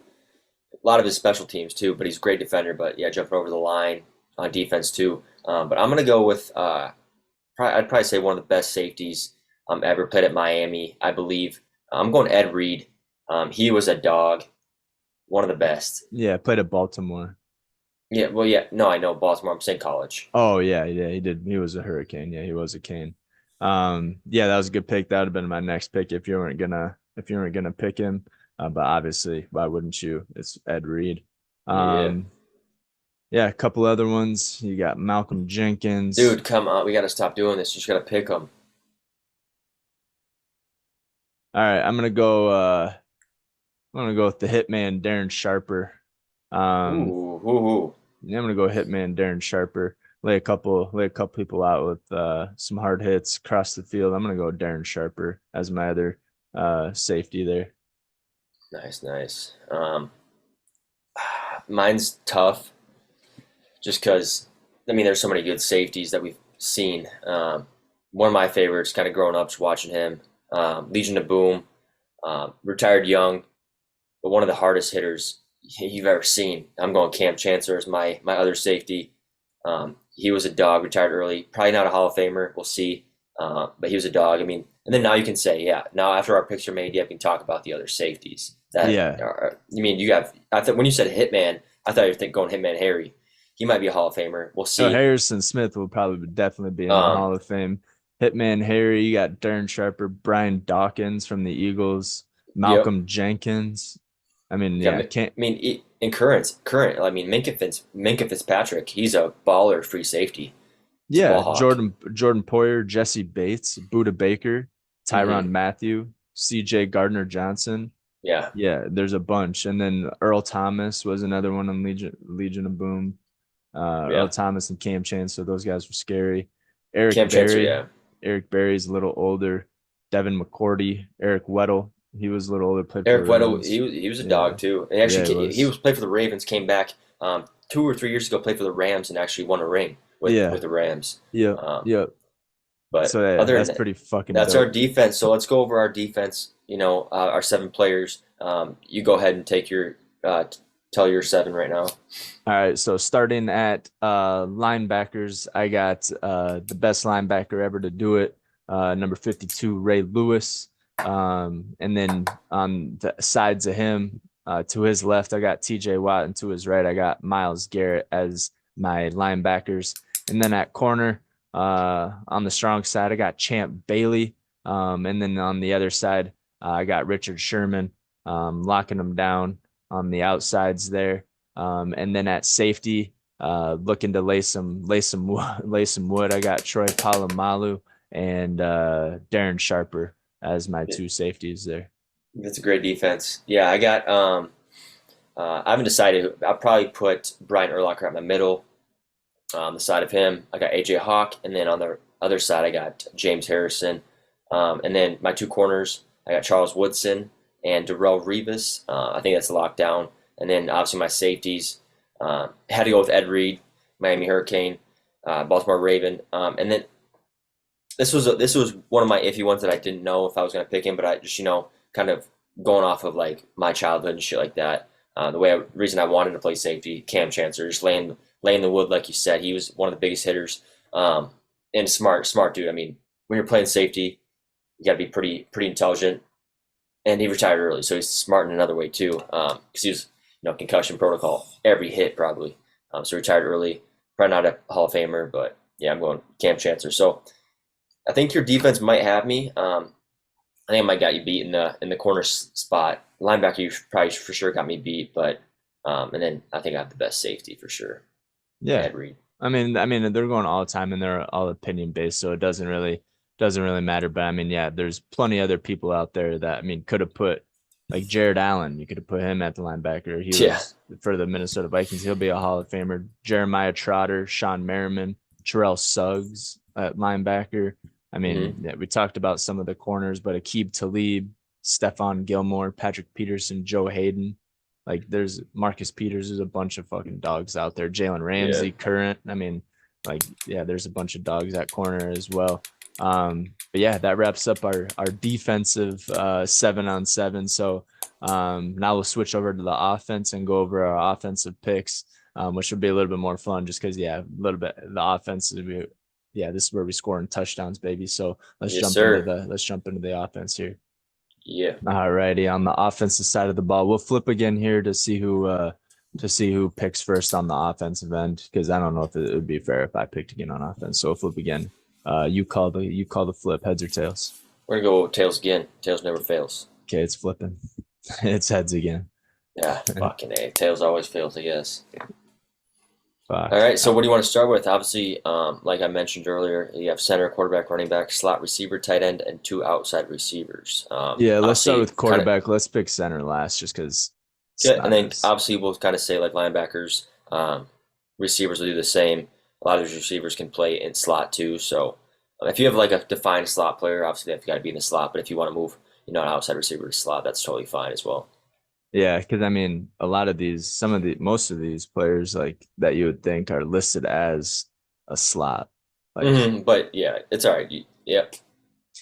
a lot of his special teams too, but he's a great defender. But yeah, jumping over the line on defense too. But I'm gonna go with I'd probably say one of the best safeties ever played at Miami, I believe. I'm going Ed Reed. He was a dog, one of the best. Yeah, played at Baltimore. Yeah, well, yeah, no, I know Baltimore. I'm saying college. Oh yeah, he did. He was a hurricane. Yeah, he was a cane. Yeah, that was a good pick. That would have been my next pick if you weren't gonna pick him. But obviously, why wouldn't you? It's Ed Reed. Yeah, Um, yeah, a couple other ones. You got Malcolm Jenkins. dude, come on, we got to stop doing this. You just got to pick them. All right, I'm gonna go with the Hitman Darren Sharper. Um, Ooh. yeah, I'm gonna go Hitman Darren Sharper. Lay a couple people out with some hard hits across the field. I'm gonna go Darren Sharper as my other safety there. Nice, nice. Mine's tough, just because I mean, there's so many good safeties that we've seen. One of my favorites, kind of growing up, just watching him. Legion of Boom, retired young, but one of the hardest hitters you've ever seen. I'm going Cam Chancellor as my other safety. He was a dog, retired early. Probably not a Hall of Famer. We'll see. But he was a dog. I mean, and then now you can say, yeah. Now after our picks are made, yeah, we can talk about the other safeties. That Yeah, are, you mean you have? I thought when you said Hitman, I thought you were going Hitman Harry. He might be a Hall of Famer. We'll so see. Harrison Smith will probably definitely be in the Um, Hall of Fame. Hitman Harry, you got Darren Sharper, Brian Dawkins from the Eagles, yep. Malcolm Jenkins. I mean, Yeah. yeah, I can't. mean, in current. I mean, Minka Fitzpatrick. He's a baller, free safety. He's a ball Yeah, hawk. Jordan Poyer, Jesse Bates, Buda Baker, Hmm. Tyron Matthew, C.J. Gardner Johnson. Yeah. Yeah, there's a bunch, and then Earl Thomas was another one in Legion of Boom. Earl Yeah. Thomas and Cam Chan, so those guys were scary. Eric Cam Chancellor. Berry, Yeah. Eric Berry's a little older. Devin McCourty, Eric Weddle, he was a little older, played for the Eric Weddle, Rams. he was a Yeah, dog too. And yeah, it actually, he was. was played for the Ravens. Came back 2 or 3 years ago. Played for the Rams and actually won a ring with Yeah, the Rams. yep, Um, yep. But So yeah, other than that's that, pretty fucking that's our dope. defense. So let's go over our defense. Our 7 players. You go ahead and take tell your 7 right now. All right, so starting at linebackers, I got the best linebacker ever to do it, number 52, Ray Lewis. And then on the sides of him, to his left, I got TJ Watt, and to his right, I got Miles Garrett as my linebackers. And then at corner, on the strong side, I got Champ Bailey. And then on the other side, I got Richard Sherman, locking them down on the outsides there. And then at safety, looking to lay some wood. I got Troy Polamalu and Darren Sharper as my two safeties there. That's a great defense. Yeah, I got. I haven't decided. I'll probably put Brian Urlacher at my middle. On the side of him, I got AJ Hawk, and then on the other side, I got James Harrison. And then my 2 corners, I got Charles Woodson and Darrell Revis. I think that's locked down. And then obviously my safeties, had to go with Ed Reed, Miami Hurricane, Baltimore Raven. And then this was one of my iffy ones that I didn't know if I was going to pick him, but I just kind of going off of like my childhood and shit like that. Reason I wanted to play safety, Cam Chancellor, just laying the wood like you said. He was one of the biggest hitters, and smart dude. I mean, when you're playing safety, you got to be pretty intelligent. And he retired early, so he's smart in another way too, because he was concussion protocol every hit probably. So retired early, probably not a Hall of Famer, but yeah, I'm going Cam Chancellor. So I think your defense might have me. I think I might got you beat in the corner spot. Linebacker, you probably for sure got me beat, but and then I think I have the best safety for sure, Yeah. Ed Reed. I mean, they're going all the time and they're all opinion based, so it doesn't really matter. But I mean, yeah, there's plenty other people out there that I mean could have put like Jared Allen. You could have put him at the linebacker. He Yeah. was for the Minnesota Vikings. He'll be a Hall of Famer. Jeremiah Trotter, Sean Merriman, Terrell Suggs at linebacker. I mean, Hmm. yeah, we talked about some of the corners, but Aqib Talib, Stephon Gilmore, Patrick Peterson, Joe Hayden. Like there's Marcus Peters, there's a bunch of fucking dogs out there. Jalen Yeah. Ramsey, current. I mean, like, yeah, there's a bunch of dogs at corner as well. But yeah, that wraps up our defensive 7-on-7. So now we'll switch over to the offense and go over our offensive picks, which would be a little bit more fun just because yeah, a little bit the offense is yeah, this is where we score in touchdowns, baby. So Yes, sir. let's jump into the offense here. Yeah. All righty, on the offensive side of the ball, we'll flip again here to see who picks first on the offensive end because I don't know if it would be fair if I picked again on offense. So we'll flip again. You call the flip, heads or tails. We're gonna go tails again. Tails never fails. Okay, it's flipping. It's heads again. Yeah, fucking A. Tails always fails, I guess. All Fuck. right, so what do you want to start with? Obviously, like I mentioned earlier, you have center, quarterback, running back, slot receiver, tight end, and 2 outside receivers. Yeah, let's start Obviously, with kind of quarterback. Let's pick center last, just because it's good, and not then as obviously we'll kind of say like linebackers, receivers will do the same. A lot of those receivers can play in slot too. So if you have like a defined slot player, obviously they've got to be in the slot. But if you want to move, an outside receiver to slot, that's totally fine as well. yeah, because I mean, a lot of these, most of these players like that you would think are listed as a slot, like, But yeah, it's all right. Yep.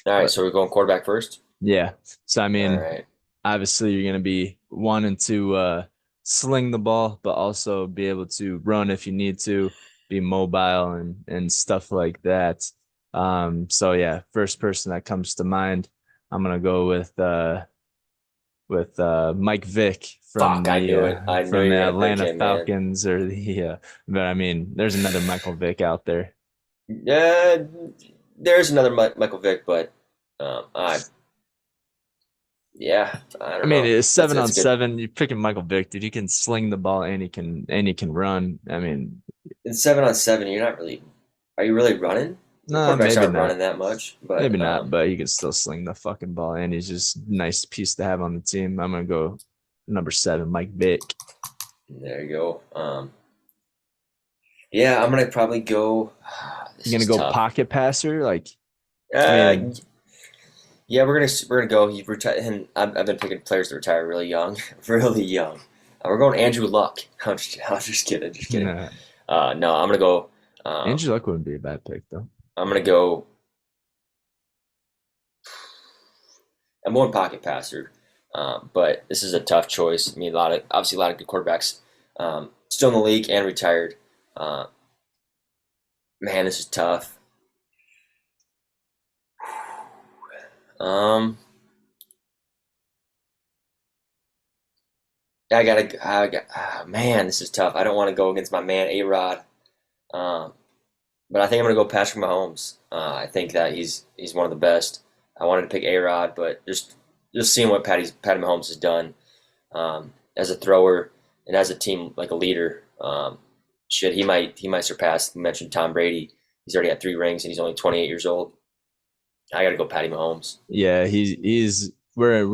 All right, but so we're going quarterback first. yeah. So I All mean, right. obviously you're gonna be wanting to sling the ball, but also be able to run if you need to, be mobile and stuff like that. So yeah, first person that comes to mind, I'm gonna go with Mike Vick Fuck, I knew it. I knew from you the were gonna pick Atlanta him, man. Falcons or the but I mean, there's another Michael Vick out there. Yeah, there's another Michael Vick, but I yeah, I I don't mean, know. it's That's seven on that's good. seven. You're picking Michael Vick, dude. He can sling the ball and he can run. I mean, In 7-on-7, you're not really. Are you really running? The no, quarterbacks maybe aren't not. running that much, Maybe but not, but he can still sling the fucking ball, and he's just a nice piece to have on the team. I'm gonna go number 7, Mike Vick. there you go. Yeah, I'm gonna probably go. You're This gonna is go tough. pocket passer, like I Uh, mean, yeah, we're gonna go. He retired, and I've been picking players to retire really young, really young. We're going Andrew Luck. I'm just kidding, just kidding. nah, No, I'm gonna go. Andrew Luck wouldn't be a bad pick though. I'm gonna go. I'm more pocket passer, but this is a tough choice. I mean, obviously a lot of good quarterbacks still in the league and retired. Uh, Man, this is tough. Um, man, this is tough. I don't want to go against my man A-Rod, um, but I think I'm gonna go Patrick Mahomes. I think that he's one of the best. I wanted to pick A-Rod, but just seeing what Patty Mahomes has done as a thrower and as a team like a leader, shit, he might surpass. You mentioned Tom Brady. He's already had 3 rings and he's only 28 years old. I got to go Patty Mahomes. Yeah, he's we're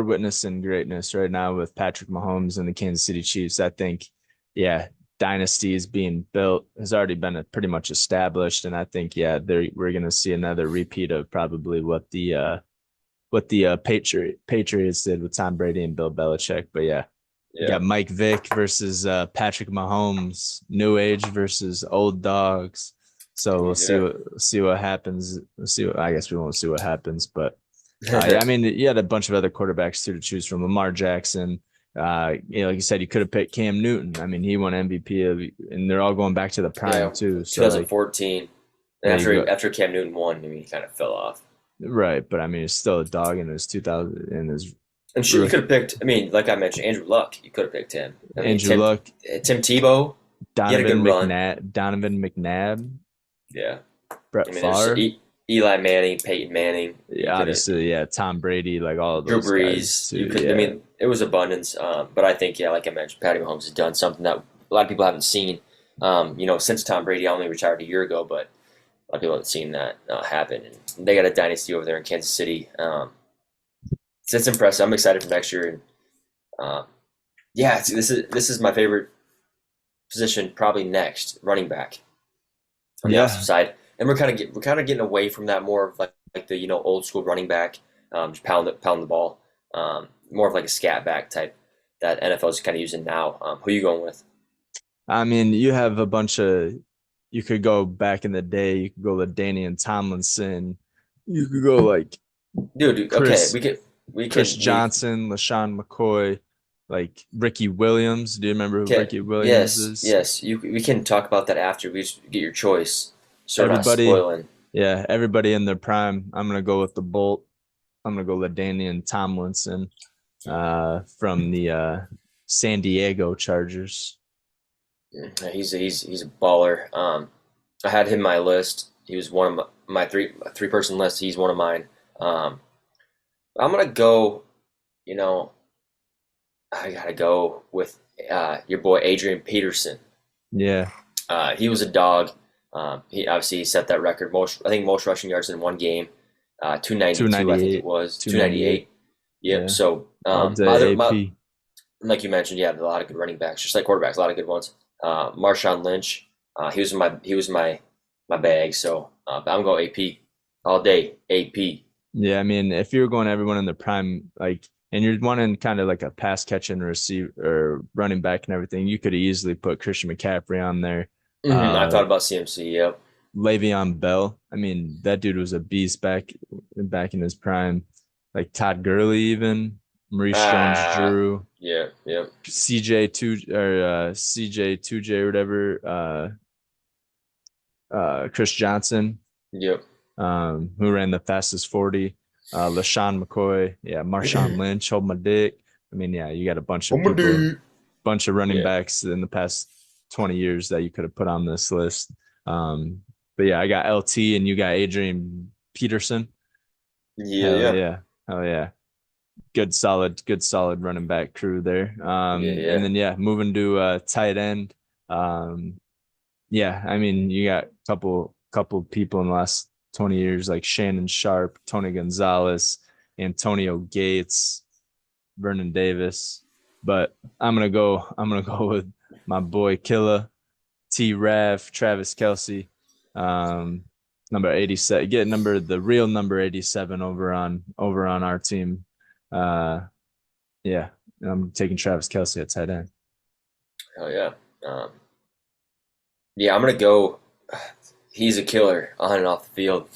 witnessing greatness right now with Patrick Mahomes and the Kansas City Chiefs. I think, yeah, dynasty is being built, has already been pretty much established, and I think, yeah, we're gonna see another repeat of probably what the Patriots did with Tom Brady and Bill Belichick. But yeah, you Yeah, got Mike Vick versus Patrick Mahomes, new age versus old dogs. So we'll see yeah, what happens. We'll see what, I guess we won't see what happens, but yeah, I mean, you had a bunch of other quarterbacks too to choose from. Lamar Jackson. Like you said, you could have picked Cam Newton. I mean, he won MVP, and they're all going back to the prime yeah. too. So like, 2014, and yeah, you go after Cam Newton won, I mean, he kind of fell off. right, but I mean, he's still a dog in his 2000 in his And shit, you could have picked. I mean, like I mentioned, Andrew Luck. You could have picked him. I mean, Andrew Luck, Tim Tebow. He had a good run. Donovan McNabb, Yeah. I Brett mean, there's Favre. Eli Manning, Peyton Manning. You Yeah, could have obviously, yeah, Tom Brady, like all of Drew those guys Brees. too. You could. I Yeah, mean, it was abundance. But I think, yeah, like I mentioned, Patty Mahomes has done something that a lot of people haven't seen. Since Tom Brady only retired a year ago, but a lot of people haven't seen that happen. And they got a dynasty over there in Kansas City. So it's impressive. I'm excited for next year. And yeah, this is my favorite position, probably next running back on the offensive yeah. side. And we're kind of getting away from that more of like the old school running back, just pound the ball, more of like a scat back type that NFL is kind of using now. Who are you going with? I mean, you have a bunch of. You could go back in the day. You could go to Danny and Tomlinson. You could go like Dude, okay, Chris we can Chris leave. Johnson, LaShawn McCoy, like Ricky Williams. Do you remember who Okay, Ricky Williams yes, is? yes, we can talk about that after we just get your choice, so we're not Everybody, spoiling. yeah, everybody in their prime. I'm gonna go with the Bolt. I'm gonna go LaDainian Tomlinson from the San Diego Chargers. Yeah, he's a baller. I had him on my list. He was one of my three person list. He's one of mine. Um, I'm gonna go. You know, I gotta go with your boy Adrian Peterson. Yeah, He was a dog. He obviously set that record. Most rushing yards in one game. 292, I think it 298, was 298. 298. Yep. Yeah, So all my day other my AP. like you mentioned, yeah, a lot of good running backs, just like quarterbacks, a lot of good ones. Marshawn Lynch, he was my bag. So I'm going AP all day. AP. Yeah, I mean, if you're going everyone in their prime, like, and you're wanting kind of like a pass catching receiver or running back and everything, you could easily put Christian McCaffrey on there. I Uh, thought about CMC. Yep. Le'Veon Bell. I mean, that dude was a beast back in his prime. Like Todd Gurley, even Maurice Ah, Jones-Drew, yeah, yep, CJ2J or whatever. Chris Johnson, yep. who ran the fastest 40. LaShawn McCoy, yeah, Marshawn Lynch, hold my dick. I mean, yeah, you got a bunch of I'm a people, dude. bunch of running Yeah, backs in the past 20 years that you could have put on this list. Um, but yeah, I got LT and you got Adrian Peterson. yeah, Hell yeah, yeah. Hell yeah. Good solid running back crew there. yeah, And yeah. then yeah, moving to tight end. Um, yeah, I mean, you got a couple people in the last 20 years like Shannon Sharp, Tony Gonzalez, Antonio Gates, Vernon Davis. But I'm gonna go with my boy Killa, T Rav, Travis Kelsey, um, number 87. Get the real number 87 over on our team. Uh, yeah, I'm taking Travis Kelsey at tight end. Hell yeah. Um, yeah, I'm gonna go. He's a killer on and off the field.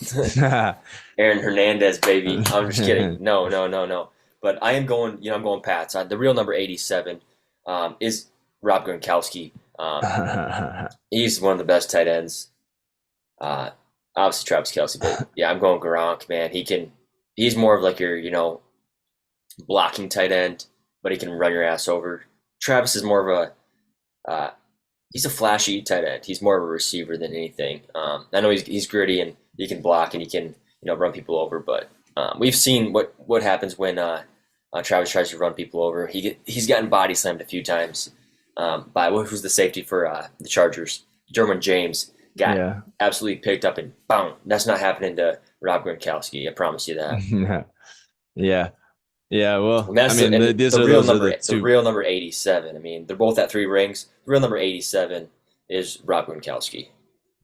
Aaron Hernandez, baby. I'm just kidding. No, no, no, no. But I am going. I'm going Pats. The real number 87 is Rob Gronkowski. He's one of the best tight ends. Uh, Obviously Travis Kelsey, but yeah, I'm going Gronk. Man, he can. He's more of like your blocking tight end, but he can run your ass over. Travis is more of he's a flashy tight end. He's more of a receiver than anything. I know he's gritty and he can block and he can run people over, but we've seen what happens when Travis tries to run people over. He's gotten body slammed a few times by who's the safety for the Chargers, Derwin James. Got Yeah. absolutely picked up and boom. That's not happening to Rob Gronkowski. I promise you that. Yeah. Yeah. Well, And that's I mean, and these the are real those are number the the two. real number 87. I mean, they're both at 3 rings. The real number 87 is Rob Gronkowski.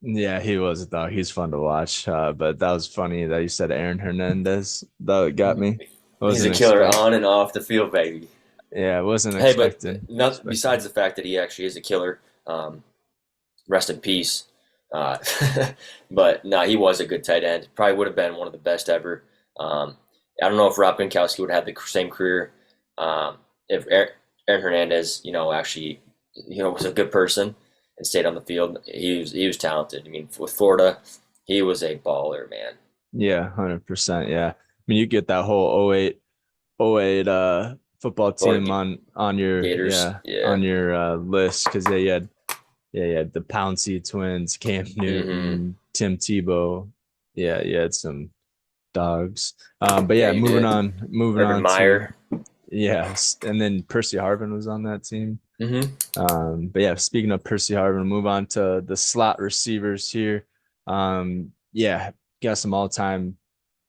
Yeah, he was though. He's fun to watch. But that was funny that you said Aaron Hernandez. That got me. I He's a wasn't killer expect. on and off the field, baby. Yeah, I wasn't Hey, but expecting. not besides the fact that he actually is a killer. Rest in peace. Uh, but no, he was a good tight end. Probably would have been one of the best ever. I don't know if Rob Gronkowski would have the same career if Aaron Hernandez, actually, was a good person and stayed on the field. He was talented. I mean, with Florida, he was a baller, man. Yeah, 100%. Yeah. I mean, you get that whole oh 08 football Florida team on your Gators, yeah. on your list because you had the Pouncey twins, Cam Mm-hmm. Newton, Tim Tebow. Yeah, you had some dogs. But Yeah, yeah, you did. moving Urban on to Meyer. yes, and then Percy Harvin was on that team. Mm-hmm. But yeah, speaking of Percy Harvin, move on to the slot receivers here. Yeah, got some all-time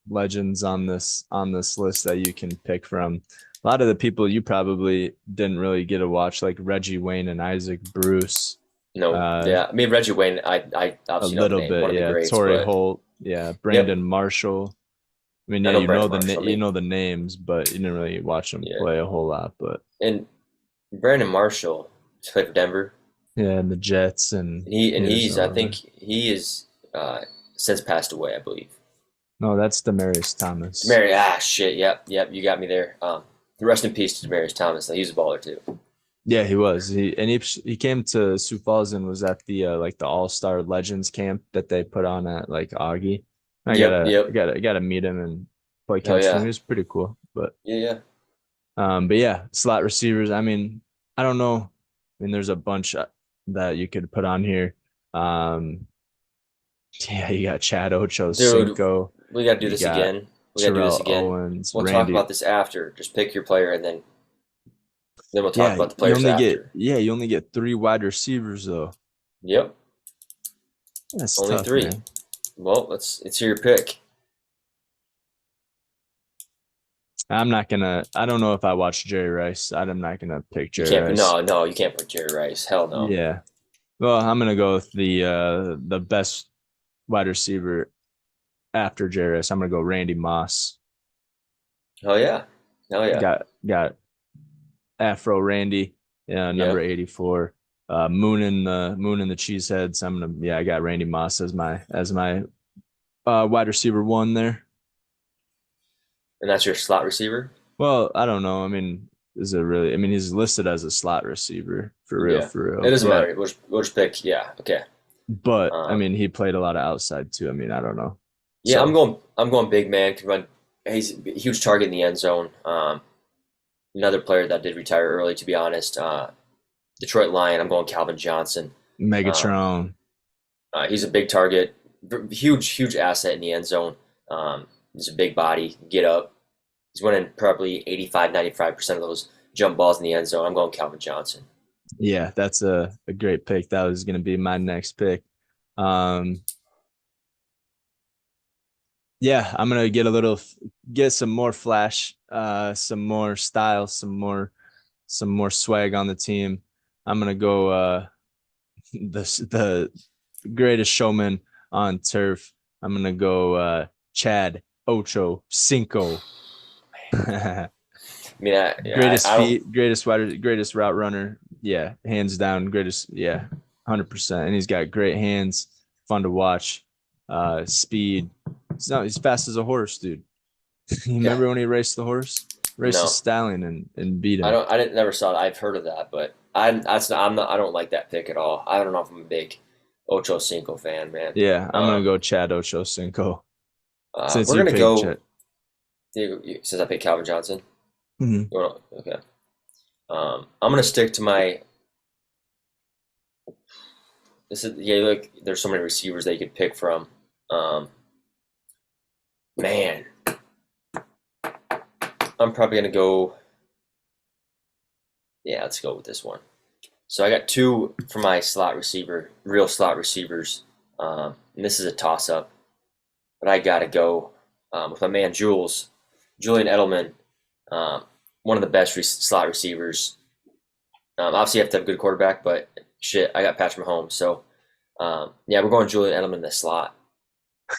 legends on this list that you can pick from. A lot of the people you probably didn't really get to watch, like Reggie Wayne and Isaac Bruce. No, Uh, yeah. I mean, Reggie Wayne, I a obviously know the little name, one bit, of the yeah. greats, Torrey but Holt, yeah. yep, Brandon Marshall. I mean, I yeah, know Brandon Marshall. I you mean, know the names, but you didn't really watch them yeah. play a whole lot. But And Brandon Marshall played for Denver, yeah, and the Jets, and and he and he was he's I all think over. he is since passed away, I believe. No, that's Demarius Thomas. Demary, shit, yep, you got me there. Rest in peace to Demarius Thomas. He's a baller too. Yeah, he was. He came to Sioux Falls and was at the like the All Star Legends camp that they put on at like Augie. Yep, yep. I gotta meet him and play Oh catch for him. yeah, He was pretty cool. yeah, yeah. But yeah, slot receivers. I mean, I don't know. I mean, there's a bunch that you could put on here. Um, yeah, you got Chad Ocho Dude, Cinco. we got to do You this got again. We got to do this Terrell again. Owens, We'll talk Randy. about this after. Just pick your player, and then we'll talk Yeah, about the players after. you only get three wide receivers though. Yep, That's only tough, three. man. Well, let's hear your pick. I'm not gonna. I don't know if I watch Jerry Rice. I'm not gonna pick You Jerry can't. Rice. No, you can't put Jerry Rice. Hell no. Yeah. Well, I'm gonna go with the best wide receiver after Jerry Rice. I'm gonna go Randy Moss. Oh yeah, hell yeah, Got Afro Randy, number yep. 84. Moon and the Cheeseheads. I got Randy Moss as my wide receiver one there. And that's your slot receiver. Well, I don't know. I mean, is it really? I mean, he's listed as a slot receiver Yeah, for it real. doesn't matter. We'll just pick. Yeah, okay. But I Um, mean, he played a lot of outside too. I mean, I don't know. yeah, I'm So going. I'm going big man. Can run. He's a huge target in the end zone. Another player that did retire early, to be honest. Detroit Lion. I'm going Calvin Johnson. Um, Megatron. he's a big target, huge asset in the end zone. He's a big body, get up. He's winning probably 85, 95% of those jump balls in the end zone. I'm going Calvin Johnson. Yeah, that's a great pick. That was going to be my next pick. Um, yeah, I'm gonna get some more flash, some more style, some more swag on the team. I'm gonna go the greatest showman on turf. I'm gonna go Chad Ocho Cinco. I mean, Greatest I don't. feet, greatest route runner. Yeah, hands down, greatest. Yeah, 100%. And he's got great hands. fun to watch. Speed. He's fast as a horse, dude. You Yeah. remember when he raced the horse? Raced a No, stallion and beat I him. don't. I didn't never saw that. I've heard of that, but I'm not. I don't like that pick at all. I don't know if I'm a big Ocho Cinco fan, man. Yeah, I'm gonna Um, go Chad Ochocinco since we're you gonna picked go. Chad. Since I picked Calvin Johnson. Mhm. Okay. I'm gonna stick to my. This is yeah. Look, there's so many receivers that you could pick from. Um, man, I'm probably gonna go. Yeah, let's go with this one. So I got two for my slot receiver, real slot receivers. And this is a toss up, but I gotta go with my man Julian Edelman, one of the best slot receivers. Obviously, you have to have a good quarterback, but shit, I got Patrick Mahomes. So yeah, we're going Julian Edelman in the slot.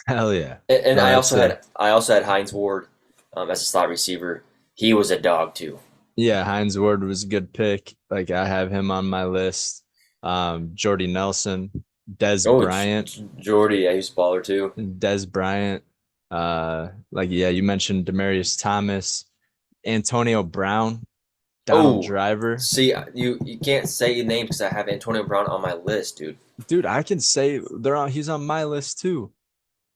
Hell yeah. And No, I that's also a had I also had Hines Ward as a slot receiver. He was a dog too. yeah, Hines Ward was a good pick. Like I have him on my list. Jordy Nelson, Des Oh, Bryant, Jordy, yeah, he's a baller too. Des Bryant. Like yeah, you mentioned Demarius Thomas, Antonio Brown, Donald Oh, Driver. see, you can't say names because I have Antonio Brown on my list, dude. Dude, I can say they're on he's on my list too.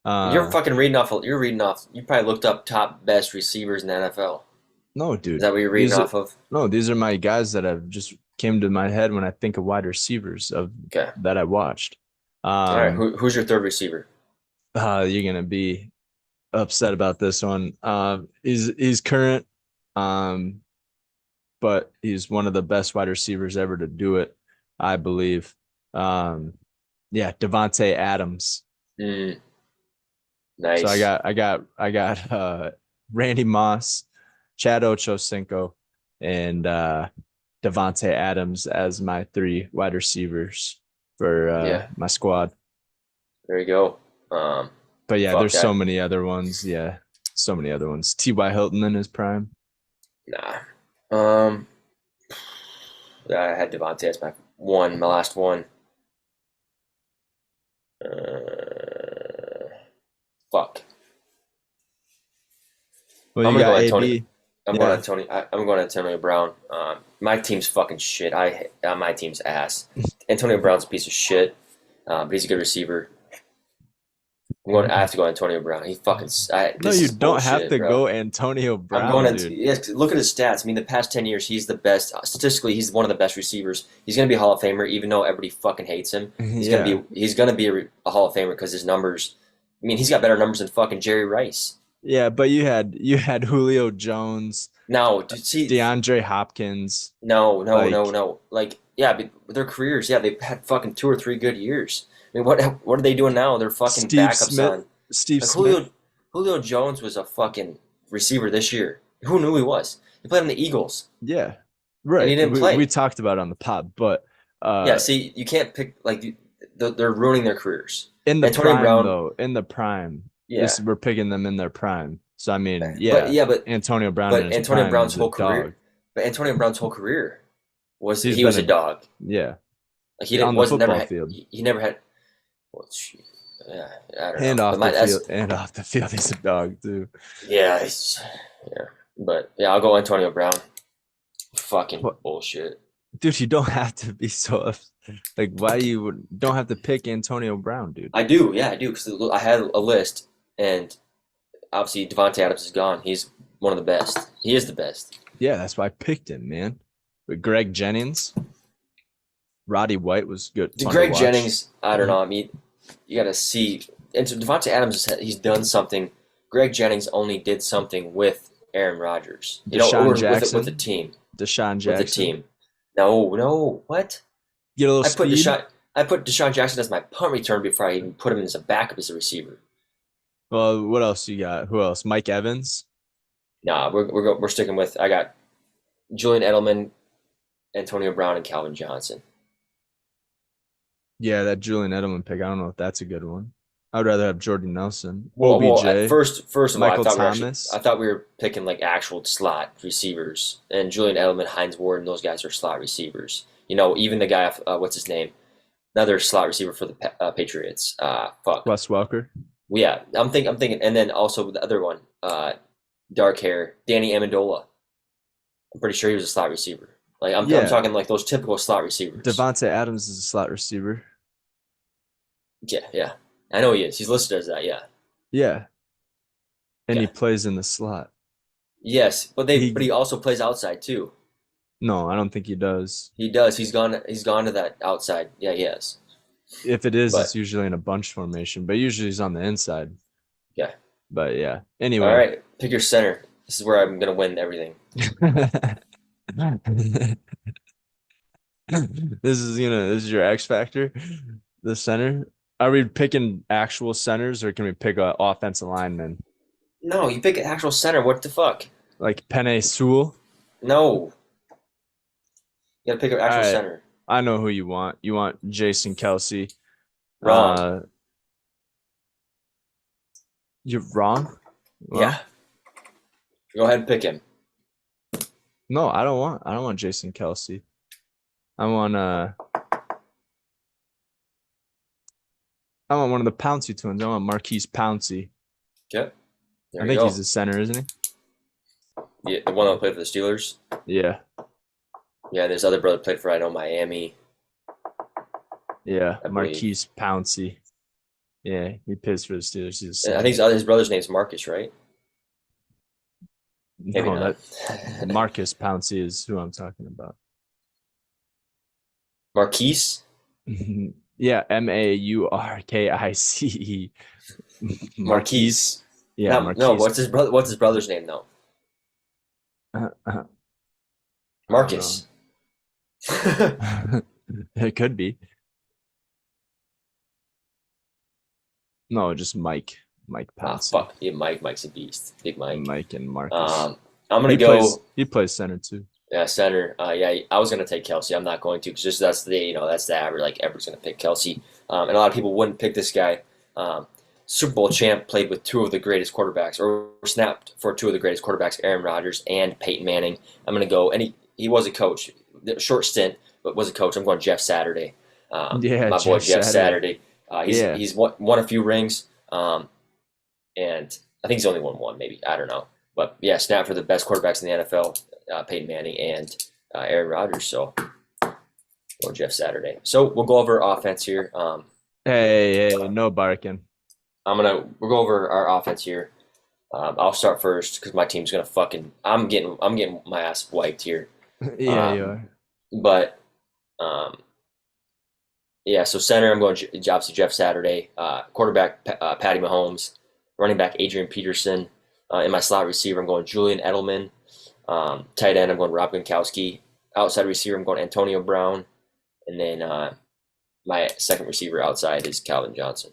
You're Uh fucking reading off. You're reading off. You probably looked up top best receivers in the NFL. no, Is dude. that what you're reading These are off of? no, these are my guys that have just came to my head when I think of wide receivers of Okay. that I watched. All right. Um Who's your third receiver? you're gonna be upset about this one. He's current, um, but he's one of the best wide receivers ever to do it, I believe. Um, yeah, Devonte Adams. Mm, So I nice. got I got I got Randy Moss, Chad Ochocinco, and Devonte Adams as my three wide receivers for Yeah. my squad. There you go. Um, But yeah, fuck there's so that. many other ones. Yeah, so many other ones. T.Y. Hilton in his prime. Nah. Um, I had Devontae as my last one. Fuck. Well, I'm you gonna go got Antonio. AB. I'm going Yeah. Antonio. I'm going Antonio Brown. My team's fucking shit. My team's ass. Antonio Brown's a piece of shit, but he's a good receiver. I have to go Antonio Brown. No, This you is don't have bullshit, to bro. go Antonio I'm going Brown, dude. yes. Look at his stats. I mean, the past 10 years, he's the best. Statistically, he's one of the best receivers. He's gonna be a Hall of Famer, even though everybody fucking hates him. Yeah. He's gonna be a Hall of Famer because his numbers. I mean, he's got better numbers than fucking Jerry Rice. Yeah, but you had Julio Jones, No, dude, see, DeAndre Hopkins, no. like Like, yeah, but their careers, yeah, they've had fucking 2 or 3 good years. I mean, what are they doing now? They're fucking Steve backups Smith. on. Steve Like Smith. Julio Jones was a fucking receiver this year. Who knew he was? He played on the Eagles, Yeah. and he Right. didn't We play. talked about it on the pod, but Yeah, see, you can't pick they're ruining their careers. in the Antonio prime Brown, though, in the prime, yeah, we're picking them in their prime. So I mean, but yeah, yeah, but Antonio Brown in but his Antonio prime Brown's is a whole dog. career, but Antonio Brown's whole career was He's he been was a a dog. yeah, Like he didn't on the wasn't never football had field he never had. Well, yeah, I don't and know, but off the field that's and off the field. He's a dog too. yeah, yeah, but yeah, I'll go Antonio Brown. Fucking What, bullshit. dude? You don't have to be so like. Why you don't have to pick Antonio Brown, dude? I do, yeah, I do because I had a list, and obviously Devontae Adams is gone. He's one of the best. He is the best. Yeah, that's why I picked him, man. But Greg Jennings, Roddy White was good, The fun to Greg watch. Jennings, I don't know. I mean, you got to see. And so Devontae Adams, he's done something. Greg Jennings only did something with Aaron Rodgers. You know, Deshaun or with the Jackson, team. Deshaun With the Jackson, team. No, what? get a little I put speed. Deshaun. I put Deshaun Jackson as my punt return before I even put him as a backup as a receiver. Well, what else you got? Who else? Mike Evans. Nah, we're sticking with. I got Julian Edelman, Antonio Brown, and Calvin Johnson. Yeah, that Julian Edelman pick. I don't know if that's a good one. I'd rather have Jordan Nelson, Well, at OBJ, first of all, Michael Thomas. I thought we were picking like actual slot receivers, and Julian Edelman, Hines Ward, and those guys are slot receivers. You know, even the guy, what's his name, another slot receiver for the Patriots. Fuck. Wes Welker. Yeah, I'm thinking, and then also the other one, dark hair, Danny Amendola. I'm pretty sure he was a slot receiver. Like I'm Yeah, talking like those typical slot receivers. Devonte Adams is a slot receiver. Yeah, yeah. I know he is. He's listed as that. Yeah. Yeah, and he Okay. plays in the slot. Yes, but He he also plays outside too. No, I don't think he does. He does. He's gone to that outside. Yeah, he has. If it is, it's But usually in a bunch formation, but usually he's on the inside. yeah. But yeah. All Anyway. right. Pick your center. This is where I'm gonna win everything. This is your X factor, the center. Are we picking actual centers or can we pick a offensive lineman No, you pick an actual center. What the fuck? like Penei Sewell? No, you gotta pick an All actual right, center. I know who you want. You want Jason Kelsey. Wrong. Uh, you're wrong. Yeah. Well, Go ahead and pick him. no, I don't want Jason Kelsey. I want I want one of the Pouncey twins. I want Marquise Pouncey. Okay. I There you think he's go. the center, isn't Yeah, the one that played for the Steelers. he? Yeah. Yeah, and his other brother played for I know Miami, Yeah. I believe. Marquise Pouncey. Yeah, he plays for the Steelers. He's a And I center. think his brother's name's Marcus, right? Maybe No, not. that Marcus Pouncey is who I'm talking about. Marquise? Yeah, Maurkice. Marquise. Marquise. Yeah, No, no. Marquise. What's his brother's name though? I don't know. Marcus. It could be. No, just Mike. Mike Ah, Pouncey. fuck. Yeah, Mike's a beast. Big Mike. Mike and Marcus. Um, I'm gonna He plays go. he plays center too. Yeah, center. Yeah, I was gonna take Kelsey. I'm not going to because just that's the average. Like everyone's gonna pick Kelsey, and a lot of people wouldn't pick this guy. Um, Super Bowl champ played with two of the greatest quarterbacks, or snapped for two of the greatest quarterbacks, Aaron Rodgers and Peyton Manning. I'm gonna go, and he was a coach, short stint, but was a coach. I'm going Jeff Saturday, Yeah, my boy Jeff Jeff Saturday. Saturday. Yeah. He's won a few rings, and I think he's only won one, maybe I don't know, but yeah, snap for the best quarterbacks in the NFL, Peyton Manning and Aaron Rodgers. So go Jeff Saturday. So we'll go over offense here. Hey, no barking. We'll go over our offense here. I'll start first because my team's gonna fucking. I'm getting my ass wiped here. Yeah, you Um, are. but um, yeah, so center I'm going obviously Jeff Saturday. Quarterback Patty Mahomes. Running back Adrian Peterson. In my slot receiver I'm going Julian Edelman. Tight end I'm going Rob Gronkowski. Outside receiver I'm going Antonio Brown. And then my second receiver outside is Calvin Johnson.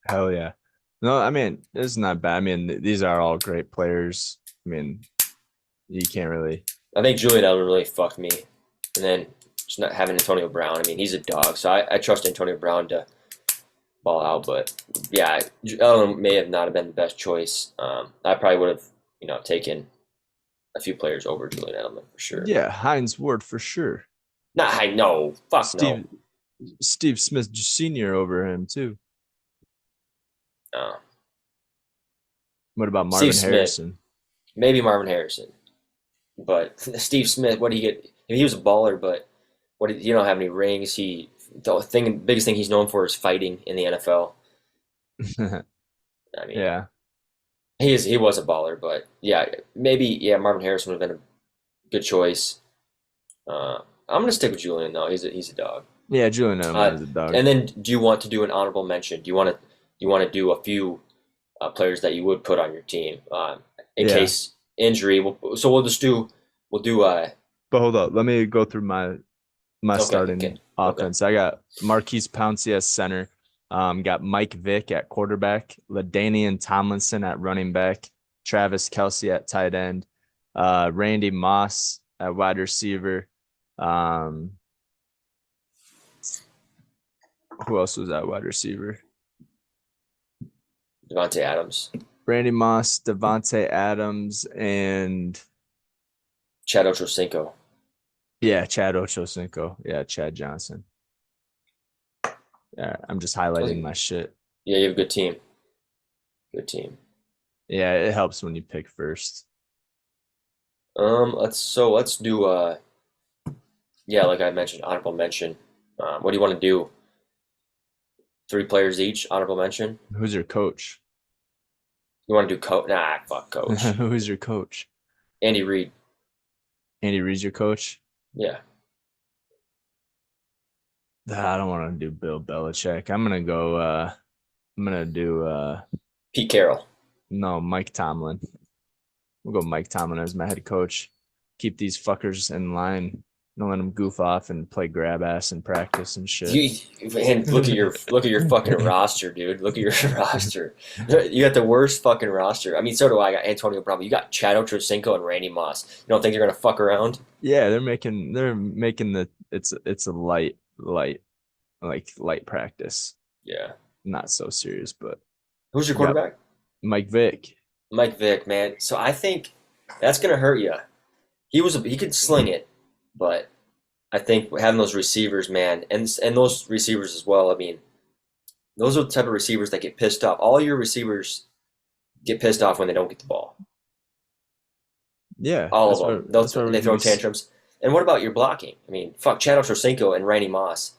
Hell yeah. No, I mean, it's not bad. I mean, these are all great players. I mean, you can't really. I think Julian Edelman really fucked me. And then just not having Antonio Brown. I mean, he's a dog, so I trust Antonio Brown to ball out. But yeah, Edelman may have not have been the best choice. I probably would have, taken a few players over Julian Edelman for sure. Yeah, Heinz Ward for sure. Nah, I know. Fuck no. Steve Smith Sr. over him too. No. What about Steve Marvin Smith, Harrison? maybe Marvin Harrison, but Steve Smith. What did he get? He was a baller, but he don't have any rings. Biggest thing he's known for is fighting in the NFL. I mean, Yeah. he was a baller, but yeah, maybe Marvin Harrison would have been a good choice. I'm gonna stick with Julian though. He's a dog. Yeah, Julian Edelman Uh, is a dog. and then, do you want to do an honorable mention? Do you want to do a few players that you would put on your team in Yeah. case injury? So we'll do But hold up, let me go through my okay, starting okay. offense. I got Marquise Pouncey as center. Got Mike Vick at quarterback, LaDainian Tomlinson at running back, Travis Kelsey at tight end, Randy Moss at wide receiver. Um, who else was at wide receiver? Devontae Adams, Randy Moss, Devonte Adams, and Chad Ochocinco. yeah, Chad Ochocinco. Yeah, Chad Johnson. I'm just That's highlighting good. my shit. Yeah, you have a good team. Good team. Yeah, it helps when you pick first. Let's do yeah, like I mentioned, honorable mention. What do you want to do? Three players each, honorable mention. Who's your coach? You want to do coach? Nah, fuck coach. Who's your coach? Andy Reid. Andy Reid's your coach? Yeah. I don't want to do Bill Belichick. I'm gonna do Pete Carroll. no, Mike Tomlin. We'll go Mike Tomlin as my head coach. Keep these fuckers in line. Don't let them goof off and play grab ass in practice and shit. You, and look at your fucking roster, dude. Look at your roster. You got the worst fucking roster. I mean, so do I. I got Antonio Brown. You got Chad Ochocinco and Randy Moss. You don't think they're gonna fuck around? Yeah, they're making it's a light practice. Yeah. Not so serious, but Who's your you got quarterback? Mike Vick. Mike Vick, man. So I think that's gonna hurt you. He could sling it, but I think having those receivers, man, and those receivers as well. I mean, those are the type of receivers that get pissed off. All your receivers get pissed off when they don't get the ball. Yeah, All of them. that's what They we throw tantrums. And what about your blocking? I mean, fuck, Chad Ochocinco and Randy Moss.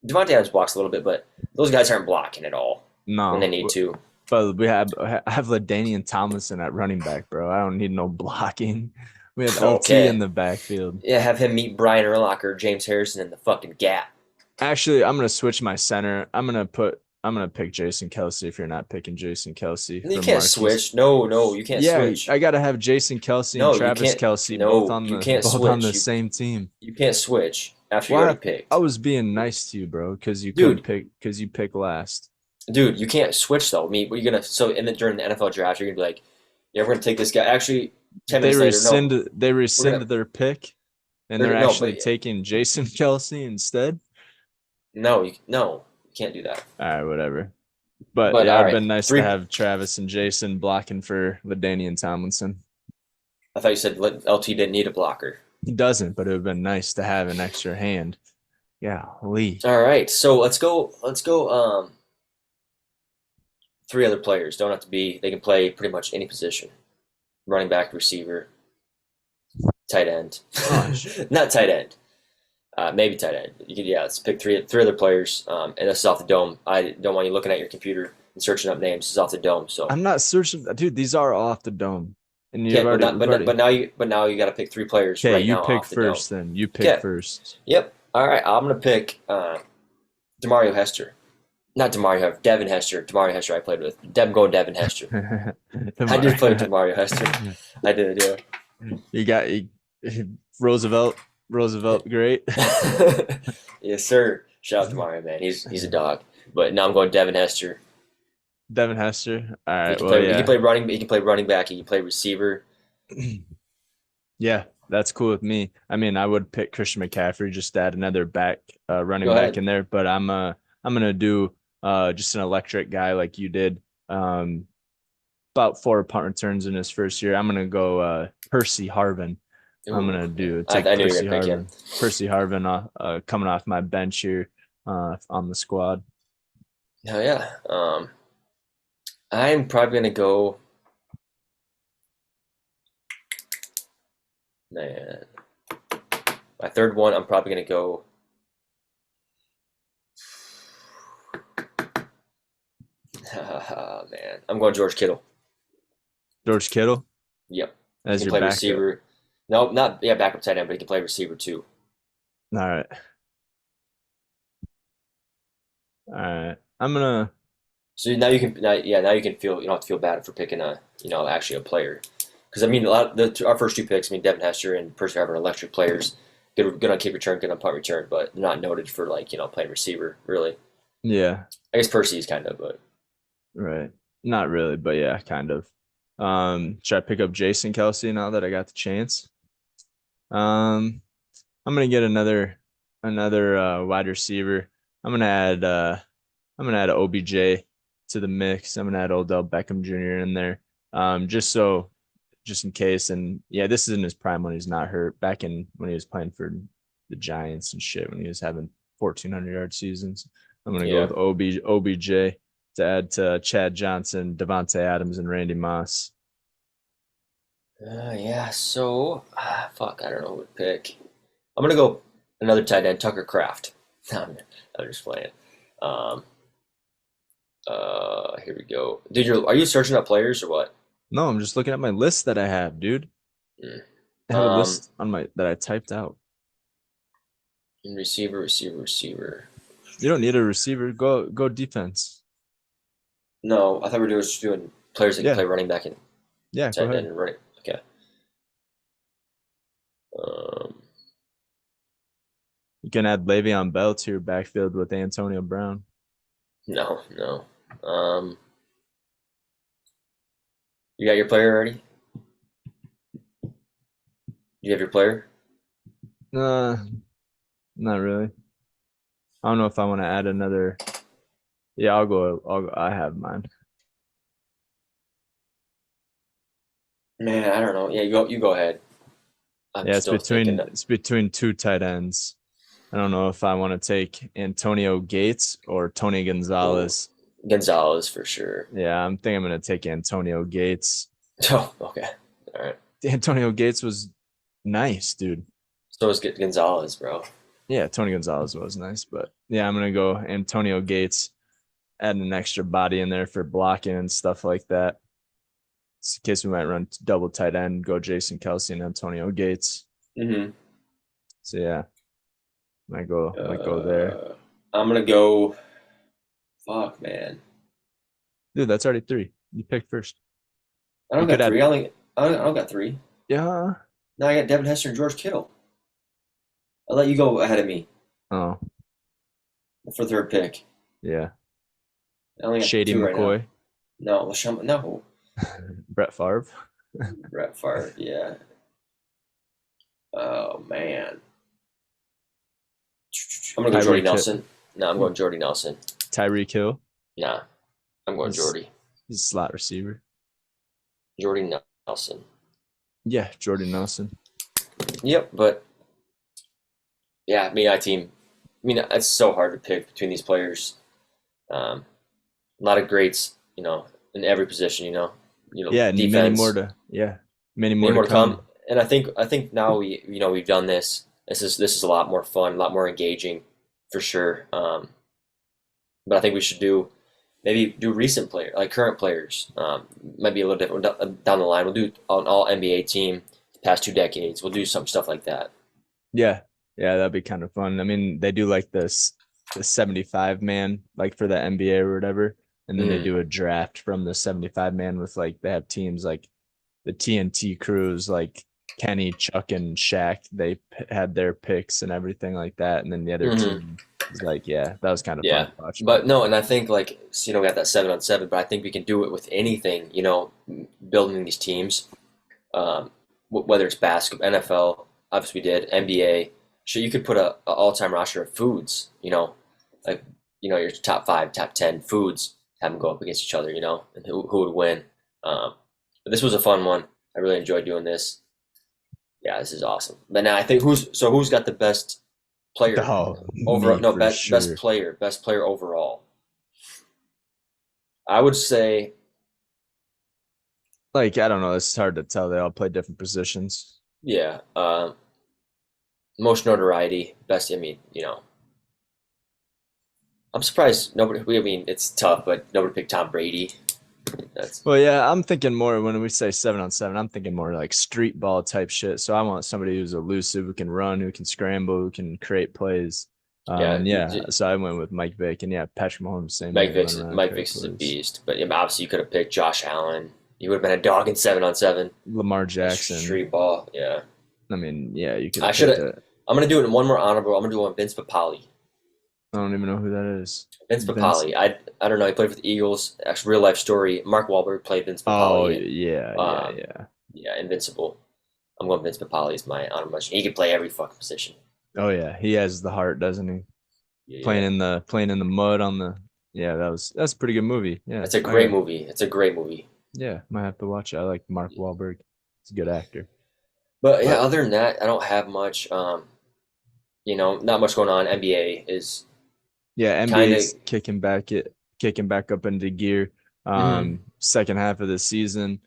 Devontae Adams blocks a little bit, but those guys aren't blocking at all when they no, need to. but I have LaDainian Tomlinson at running back, bro. I don't need no blocking. We have LT in Okay. the backfield. Yeah, have him meet Brian Urlacher, James Harrison in the fucking gap. Actually, I'm gonna switch my center. I'm gonna pick Jason Kelsey if you're not picking Jason Kelsey You for can't Marquise. switch. No, no, you can't Yeah, switch. I gotta have Jason Kelsey and No, you Travis can't. Kelsey No, you can't both on switch. the same team. You can't switch after you already Why? I picked. was being nice to you, bro, Dude, because you pick last. dude, you can't switch though. I mean, what are you gonna so in the during the NFL draft, you're gonna be like, yeah, we're gonna take this guy. Actually, 10 minutes later, no, They we're gonna rescinded their pick, and they're they're no, but actually taking Jason Kelsey instead. no, you can't do that. All right, whatever. But But yeah, all it'd right, been nice to three. have Travis and Jason blocking for LaDainian Tomlinson. I thought you said LT didn't need a blocker. He doesn't, but it would have been nice to have an extra hand. Yeah, Lee. All right, so let's go. Let's go. Three other players don't have to be. They can play pretty much any position: running back, receiver, tight end. Oh, shit. Not tight end. Maybe tight end. You could, yeah. Let's pick three other players, and this is off the dome. I don't want you looking at your computer and searching up names. This is off the dome. So I'm not searching, dude. These are off the dome, and yeah, we've already. but now you got to pick three players Okay, right you now pick off the dome. first. Then you pick Okay. first. Yep. All right. I'm gonna pick Demario Hester. Not Demario Hester. Devin Hester. Demario Hester. I played with. I'm going Devin Hester. I did play with Demario Hester. I did. Yeah. You got Roosevelt. Roosevelt, great. Yes, sir. Shout out to Mario, man. He's a dog. But now I'm going Devin Hester. Devin Hester. All He right. can Well, play. He can yeah, play running. He can play running back. He can play receiver. yeah, that's cool with me. I mean, I would pick Christian McCaffrey just to add another Go running back ahead. in there, but I'm gonna do just an electric guy like you did. About 4 punt returns in his first year. I'm gonna go Percy Harvin. I'm Ooh, gonna yeah. do I take knew you were Percy gonna pick him. Harvin. Percy Harvin coming off my bench here on the squad. Oh yeah. I'm probably gonna go. Man, my third one. I'm probably gonna go. Man, I'm going George Kittle. George Kittle Yep. He as can your play backup. receiver. No, not yeah, backup tight end, but he can play receiver too. All right. All right. I'm gonna So now you can, now you can feel you don't have to feel bad for picking a actually a player, because I mean our first two picks, I mean Devin Hester and Percy Harvin are electric players, good on kick return, good on punt return, but they're not noted for like playing receiver really. yeah, I guess Percy is kind of, but right. Not really, but yeah, kind of. Should I pick up Jason Kelsey now that I got the chance? Um, I'm gonna get another wide receiver. I'm gonna add I'm gonna add OBJ to the mix. I'm gonna add Odell Beckham Jr. in there. Just in case. And yeah, this is in his prime when he's not hurt. Back in when he was playing for the Giants and shit, when he was having 1,400 yard seasons. I'm gonna go Yeah. with OBJ to add to Chad Johnson, Devontae Adams, and Randy Moss. Yeah. So, fuck, I don't know who to pick. I'm gonna go another tight end, Tucker Kraft. I'm just playing. Um, Here we go, dude. Are you searching up players or what? No, I'm just looking at my list that I have, dude. Mm. I have a Um, list on my that I typed out. receiver. You don't need a receiver. Go defense. No, I thought we were just doing players that can Yeah, play running back and yeah. Go tight end ahead. and running. Okay. Um, You can add Le'Veon Bell to your backfield with Antonio Brown. no. You got your player already? You have your player? Uh, not really. I don't know if I want to add another. Yeah, I'll go. I have mine. Man, I don't know. Yeah, you go ahead. I'm Yeah, it's still thinking between that. it's between two tight ends. I don't know if I want to take Antonio Gates or Tony Oh, Gonzalez. Gonzalez for sure. Yeah, I'm thinking I'm gonna take Antonio Gates. Oh, okay. All right. Antonio Gates was nice, dude. So is Gonzalez, bro. Yeah, Tony Gonzalez was nice, but yeah, I'm gonna go Antonio Gates, add an extra body in there for blocking and stuff like that. Just in case we might run double tight end, go Jason Kelsey and Antonio Gates. Mm-hmm. So yeah, might go there. I'm gonna go. Fuck, man. Dude, that's already three. You picked first. I You don't could got add three. I don't got three. yeah. Now I got Devin Hester and George Kittle. I'll let you go ahead of me Oh, for third pick. yeah. I only got Shady two right now. McCoy, No, LaShawn, no. Brett Favre. Brett Favre, yeah. Oh man. I'm gonna go Jordy Tyreek Hill. Nelson. No, I'm going Jordy Nelson. Tyreek Hill. Nah, I'm going He's Jordy. he's a slot receiver. Jordy Nelson. Yeah, Jordan Nelson. Yep, but yeah, I team. I mean, it's so hard to pick between these players. A lot of greats, in every position. Yeah, and Defense, many more many to more to come. come. And I think now we've done this. This is a lot more fun, a lot more engaging, for sure. But I think we should maybe do recent like current players. Might be a little different down the line. We'll do an all NBA team the past 2 decades. We'll do some stuff like that. Yeah, yeah, that'd be kind of fun. I mean, they do like the 75 man, like for the NBA or whatever, and then they Mm, do a draft from the 75 man with like they have teams like the TNT crews, like Kenny, Chuck, and Shaq. They had their picks and everything like that, and then the other hmm team is like, yeah, that was kind of fun Yeah, to watch. but no, and I think like we got that 7-on-7, but I think we can do it with anything. Building these teams, whether it's basketball, NFL, obviously we did NBA. Sure, you could put a all-time roster of foods. Like your top five, top 10 foods, have them go up against each other. And who would win. But this was a fun one. I really enjoyed doing this. Yeah, this is awesome. But now I think who's got the best player Oh, overall? me No, for best sure. player overall. I would say, Like I don't know, it's hard to tell. They all play different positions. yeah, most notoriety, best. I mean, I'm surprised nobody. I mean, it's tough, but nobody picked Tom Brady. That's Well, yeah, I'm thinking more when we say 7-on-7, I'm thinking more like street ball type shit. So I want somebody who's elusive, who can run, who can scramble, who can create plays. yeah. And yeah, so I went with Mike Vick, and yeah, Patrick Mahomes, same way, run around, Mike create Vick is a plays. beast, but yeah, obviously you could have picked Josh Allen. You would have been a dog in 7-on-7. Lamar A Jackson. street ball, yeah. I mean, yeah, you could I have should picked have. it. I'm gonna do it in one more honorable. I'm gonna do one Vince Papali. I don't even know who that is. Vince Vince. Papali. I don't know. He played for the Eagles. Actually, real life story. Mark Wahlberg played Vince Oh Papali. yeah, yeah, Um, yeah. yeah, Invincible. I'm going Vince Papali as my honorable mention. He could play every fucking position. Oh yeah, he has the heart, doesn't he? Yeah, Playing yeah. in the mud on the. Yeah, that's a pretty good movie. Yeah, It's a great movie. It's a great movie. yeah, might have to watch it. I like Mark Wahlberg. He's a good actor. But yeah, But other than that, I don't have much. Not much going on. NBA is. Yeah, Kind of. NBA's kicking back up into gear. Mm-hmm. Second half of the season.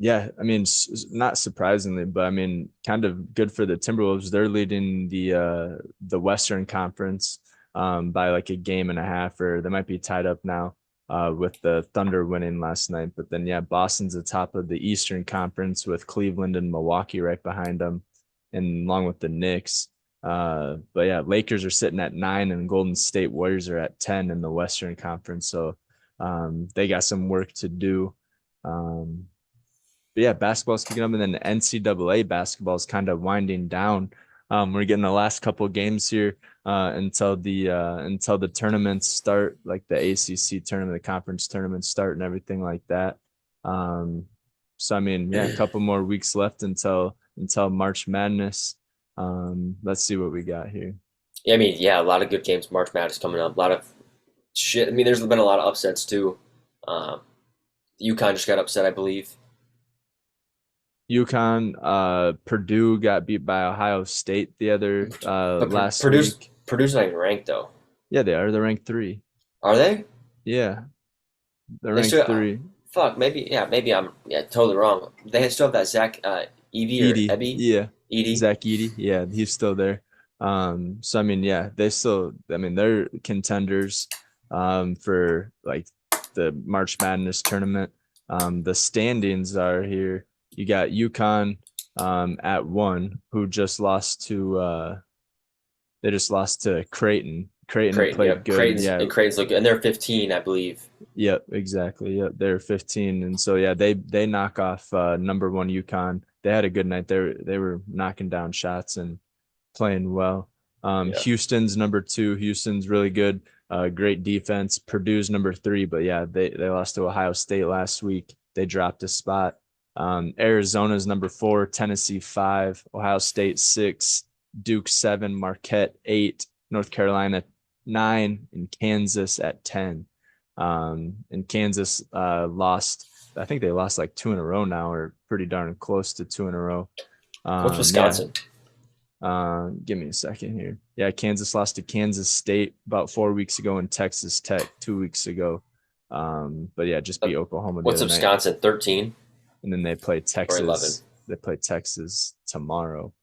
Yeah, I mean, not surprisingly, but I mean, kind of good for the Timberwolves. They're leading the Western Conference by like a game and a half, or they might be tied up now with the Thunder winning last night. But then, yeah, Boston's atop of the Eastern Conference with Cleveland and Milwaukee right behind them, and along with the Knicks. But yeah, Lakers are sitting at 9, and Golden State Warriors are at 10 in the Western Conference. So they got some work to do. Um, but yeah, basketball's kicking up, and then the NCAA basketball is kind of winding down. We're getting the last couple games here until the tournaments start, like the ACC tournament, the conference tournaments start, and everything like that. Um, so I mean, yeah, a couple more weeks left until March Madness. Let's see what we got here. Yeah, I mean, yeah, a lot of good games. March Madness coming up. A lot of shit. I mean, there's been a lot of upsets too. Um, UConn just got upset, I believe. UConn, Purdue got beat by Ohio State the other But last week. Purdue's not even ranked though. Yeah, they are. They're ranked 3. Are they? Yeah, they're They ranked still. 3. Fuck. Maybe I'm totally wrong. They still have that Zach Evie or Edie, Ebby yeah, Edie. Zach Edie, yeah, he's still there. So I mean, yeah, I mean, they're contenders for like the March Madness tournament. The standings are here. You got UConn at 1, who just lost to they just lost to Creighton. Creighton Creighton. played Yep. good. Yeah, Creighton's look good, and they're 15, I believe. yep, exactly. Yep, they're 15, and so yeah, they knock off number 1 UConn. They had a good night. They were knocking down shots and playing well. Yeah. Houston's number 2. Houston's really good. Great defense. Purdue's number 3, but yeah, they lost to Ohio State last week. They dropped a spot. Arizona's number 4. Tennessee 5. Ohio State 6. Duke 7. Marquette 8. North Carolina 9, and Kansas at 10. And Kansas lost. I think they lost like 2 in a row now, or pretty darn close to 2 in a row. What's Yeah. Wisconsin? Give me a second here. Yeah, Kansas lost to Kansas State about 4 weeks ago, and Texas Tech 2 weeks ago. But yeah, just Uh, beat Oklahoma the what's other night, Wisconsin? 13 and then they play or 11? Texas. They play Texas tomorrow.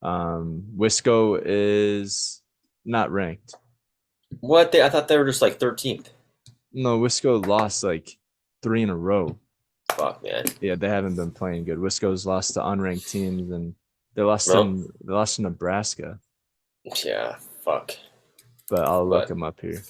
Wisco is not ranked. What? I thought they were just like 13th. No, Wisco lost like 3 in a row. Fuck, man. Yeah, they haven't been playing good. Wisco's lost to unranked teams, and No. they lost to Nebraska. Yeah. Fuck. But I'll look But them up here.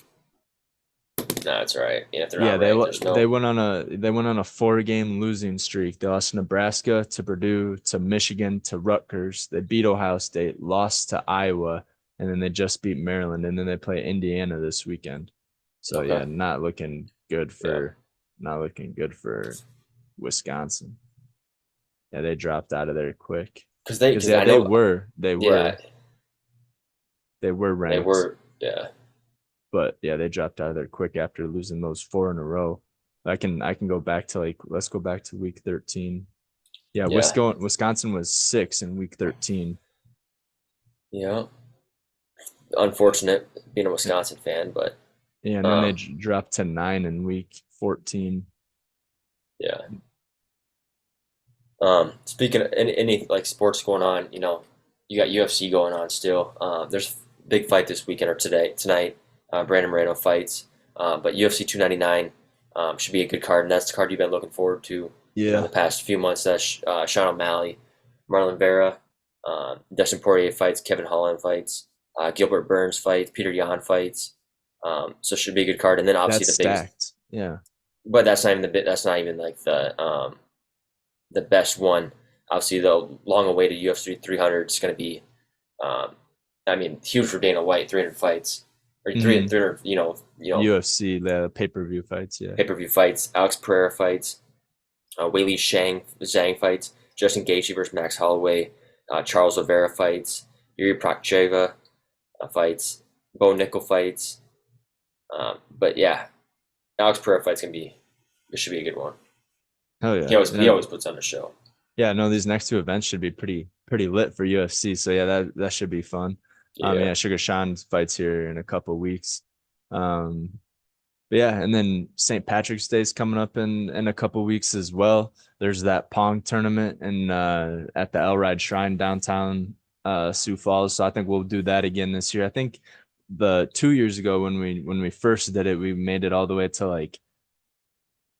nah, it's all right. If they're Yeah, not ranked, there's they no. went on a 4-game losing streak. They lost to Nebraska, to Purdue, to Michigan, to Rutgers. They beat Ohio State, lost to Iowa, and then they just beat Maryland, and then they play Indiana this weekend. So yeah, Okay. Yeah. not looking good for Wisconsin. Yeah, they dropped out of there quick. Because Because yeah, I know. Yeah, they were they ranked, were. Yeah. but yeah, they dropped out of there quick after losing those 4 in a row. I can go back to like let's go back to week 13. Yeah, Yeah. Wisconsin was 6 in week 13. Yeah. Unfortunate being a Wisconsin fan, but Yeah, and then they um, dropped to 9 in week 14. yeah. Speaking of any like sports going on, you got UFC going on still. There's a big fight this weekend or tonight. Brandon Moreno fights, but UFC 299 should be a good card, and that's the card you've been looking forward to, the Yeah, past few months. That's Sean O'Malley, Marlon Vera, Dustin Poirier fights, Kevin Holland fights, Gilbert Burns fights, Peter Yan fights. So it should be a good card, and then obviously that's the biggest, stacked. Yeah. but that's not even the bit. That's not even like the best one. Obviously, the long-awaited UFC 300 is going to be, um, I mean, huge for Dana White. 300 fights or Hmm. 300, UFC, the pay-per-view fights. Yeah. pay-per-view fights. Alex Pereira fights. Weili Zhang fights. Justin Gaethje versus Max Holloway. Charles Oliveira fights. Yuri Prochazka fights. Bo Nickel fights. But yeah, Alex Pereira fights can be. It should be a good one. Hell He yeah. always he always puts on a show. Yeah, no, these next 2 events should be pretty lit for UFC. So yeah, that should be fun. Yeah. Yeah, Sugar Sean fights here in a couple of weeks. Um, but yeah, and then St. Patrick's Day is coming up in a couple weeks as well. There's that Pong tournament and at the Elride Shrine downtown Sioux Falls. So I think we'll do that again this year. I think the 2 years ago when we first did it, we made it all the way to like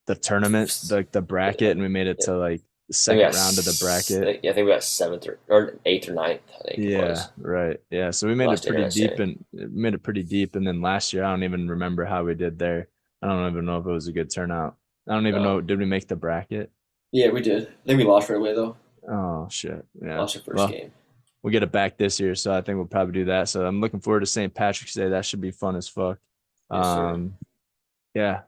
the tournament, like the bracket, and we made it Yeah. to like the I think we second got, round of the bracket. I think we got seventh or eighth or ninth. I think it Yeah, was right. Yeah, so we made it last pretty internet deep saying. and made it pretty deep. And then last year, I don't even remember how we did there. I don't even know if it was a good turnout. I don't even No. know. Did we make the bracket? Yeah, we did. I think we lost right away though. Oh shit. Yeah. Lost our first Well, game. we'll get it back this year, so I think we'll probably do that. So I'm looking forward to St. Patrick's Day. That should be fun as fuck. Yes, sir. Um, yeah,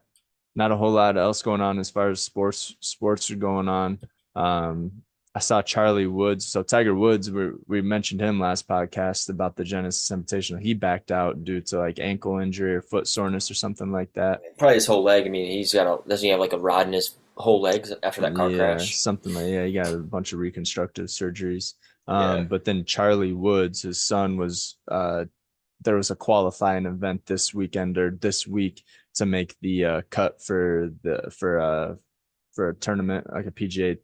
not a whole lot else going on as far as sports are going on. I saw Charlie Woods. So Tiger Woods, we mentioned him last podcast about the Genesis Invitational. He backed out due to like ankle injury or foot soreness or something like that. Probably his whole leg. I mean, doesn't he have like a rod in his whole legs after that car Yeah, crash? something like yeah, he got a bunch of reconstructive surgeries. Yeah, But then Charlie Woods, his son was there was a qualifying event this weekend or this week to make the cut for a tournament like a PGA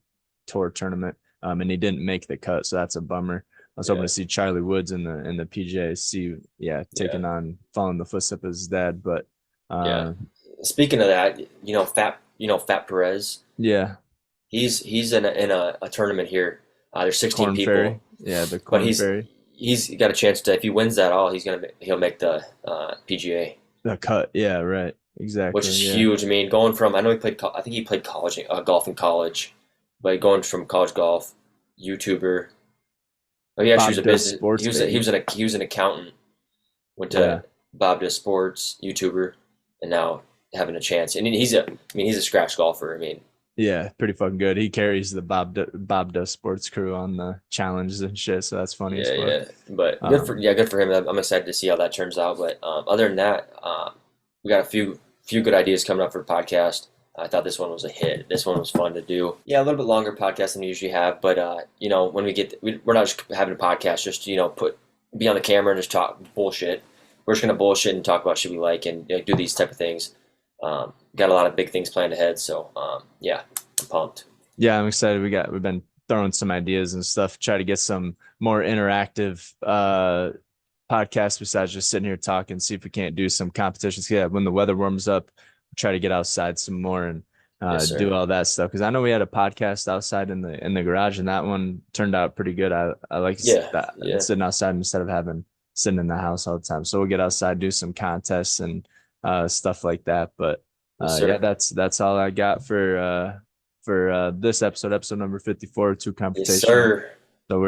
Tour tournament, and he didn't make the cut, so that's a bummer. I was hoping yeah, to see Charlie Woods in the PJC, yeah, yeah, taking on following the footsteps of his dad. But yeah. uh, Speaking of that, Fat Perez. yeah, He's in a tournament here. There's 16 Corn people, Ferry, yeah, the but Corn Ferry, he's got a chance to if he wins that all, he'll make the PGA, the cut, yeah, right, which exactly, is yeah, huge. I mean, going from I know I think he played college golf in college, but going from college golf, YouTuber. Oh, he actually was Bob a does business. sports, baby, He was an accountant. Went yeah. to Bob Does Sports, YouTuber, and now having a chance. And he's a scratch golfer. I mean, Yeah, pretty fucking good. He carries the Bob Does Sports crew on the challenges and shit, so that's funny as yeah, fuck. yeah. But Um, good for him. I'm excited to see how that turns out. But other than that, we got a few good ideas coming up for the podcast. I thought this one was a hit. This one was fun to do. Yeah, a little bit longer podcast than we usually have. But when we're not just having a podcast, just be on the camera and just talk bullshit. We're just gonna bullshit and talk about shit we like and do these type of things. Got a lot of big things planned ahead. So yeah, I'm pumped. yeah, I'm excited. We've been throwing some ideas and stuff, try to get some more interactive podcasts besides just sitting here talking, see if we can't do some competitions. Yeah, when the weather warms up, try to get outside some more and Yes, do sir. all that stuff. Because I know we had a podcast outside in the garage, and that one turned out pretty good. I like Yeah, that yeah. sitting outside instead of having sitting in the house all the time. So we'll get outside, do some contests and stuff like that. But Yes, yeah, sir. that's all I got for this episode number 54, Two Yes, Confrontational. sir. So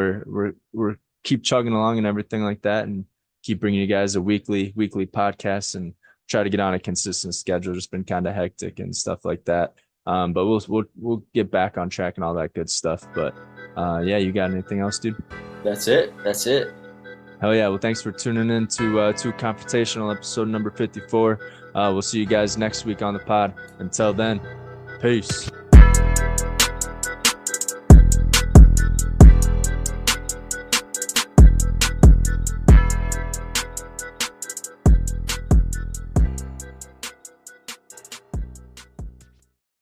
we're keep chugging along and everything like that, and keep bringing you guys a weekly podcast and try to get on a consistent schedule. Just been kind of hectic and stuff like that. But we'll get back on track and all that good stuff. But yeah, you got anything else, dude? That's it. That's it. Hell yeah. Well, thanks for tuning in to Confrontational episode number 54. We'll see you guys next week on the pod. Until then, peace.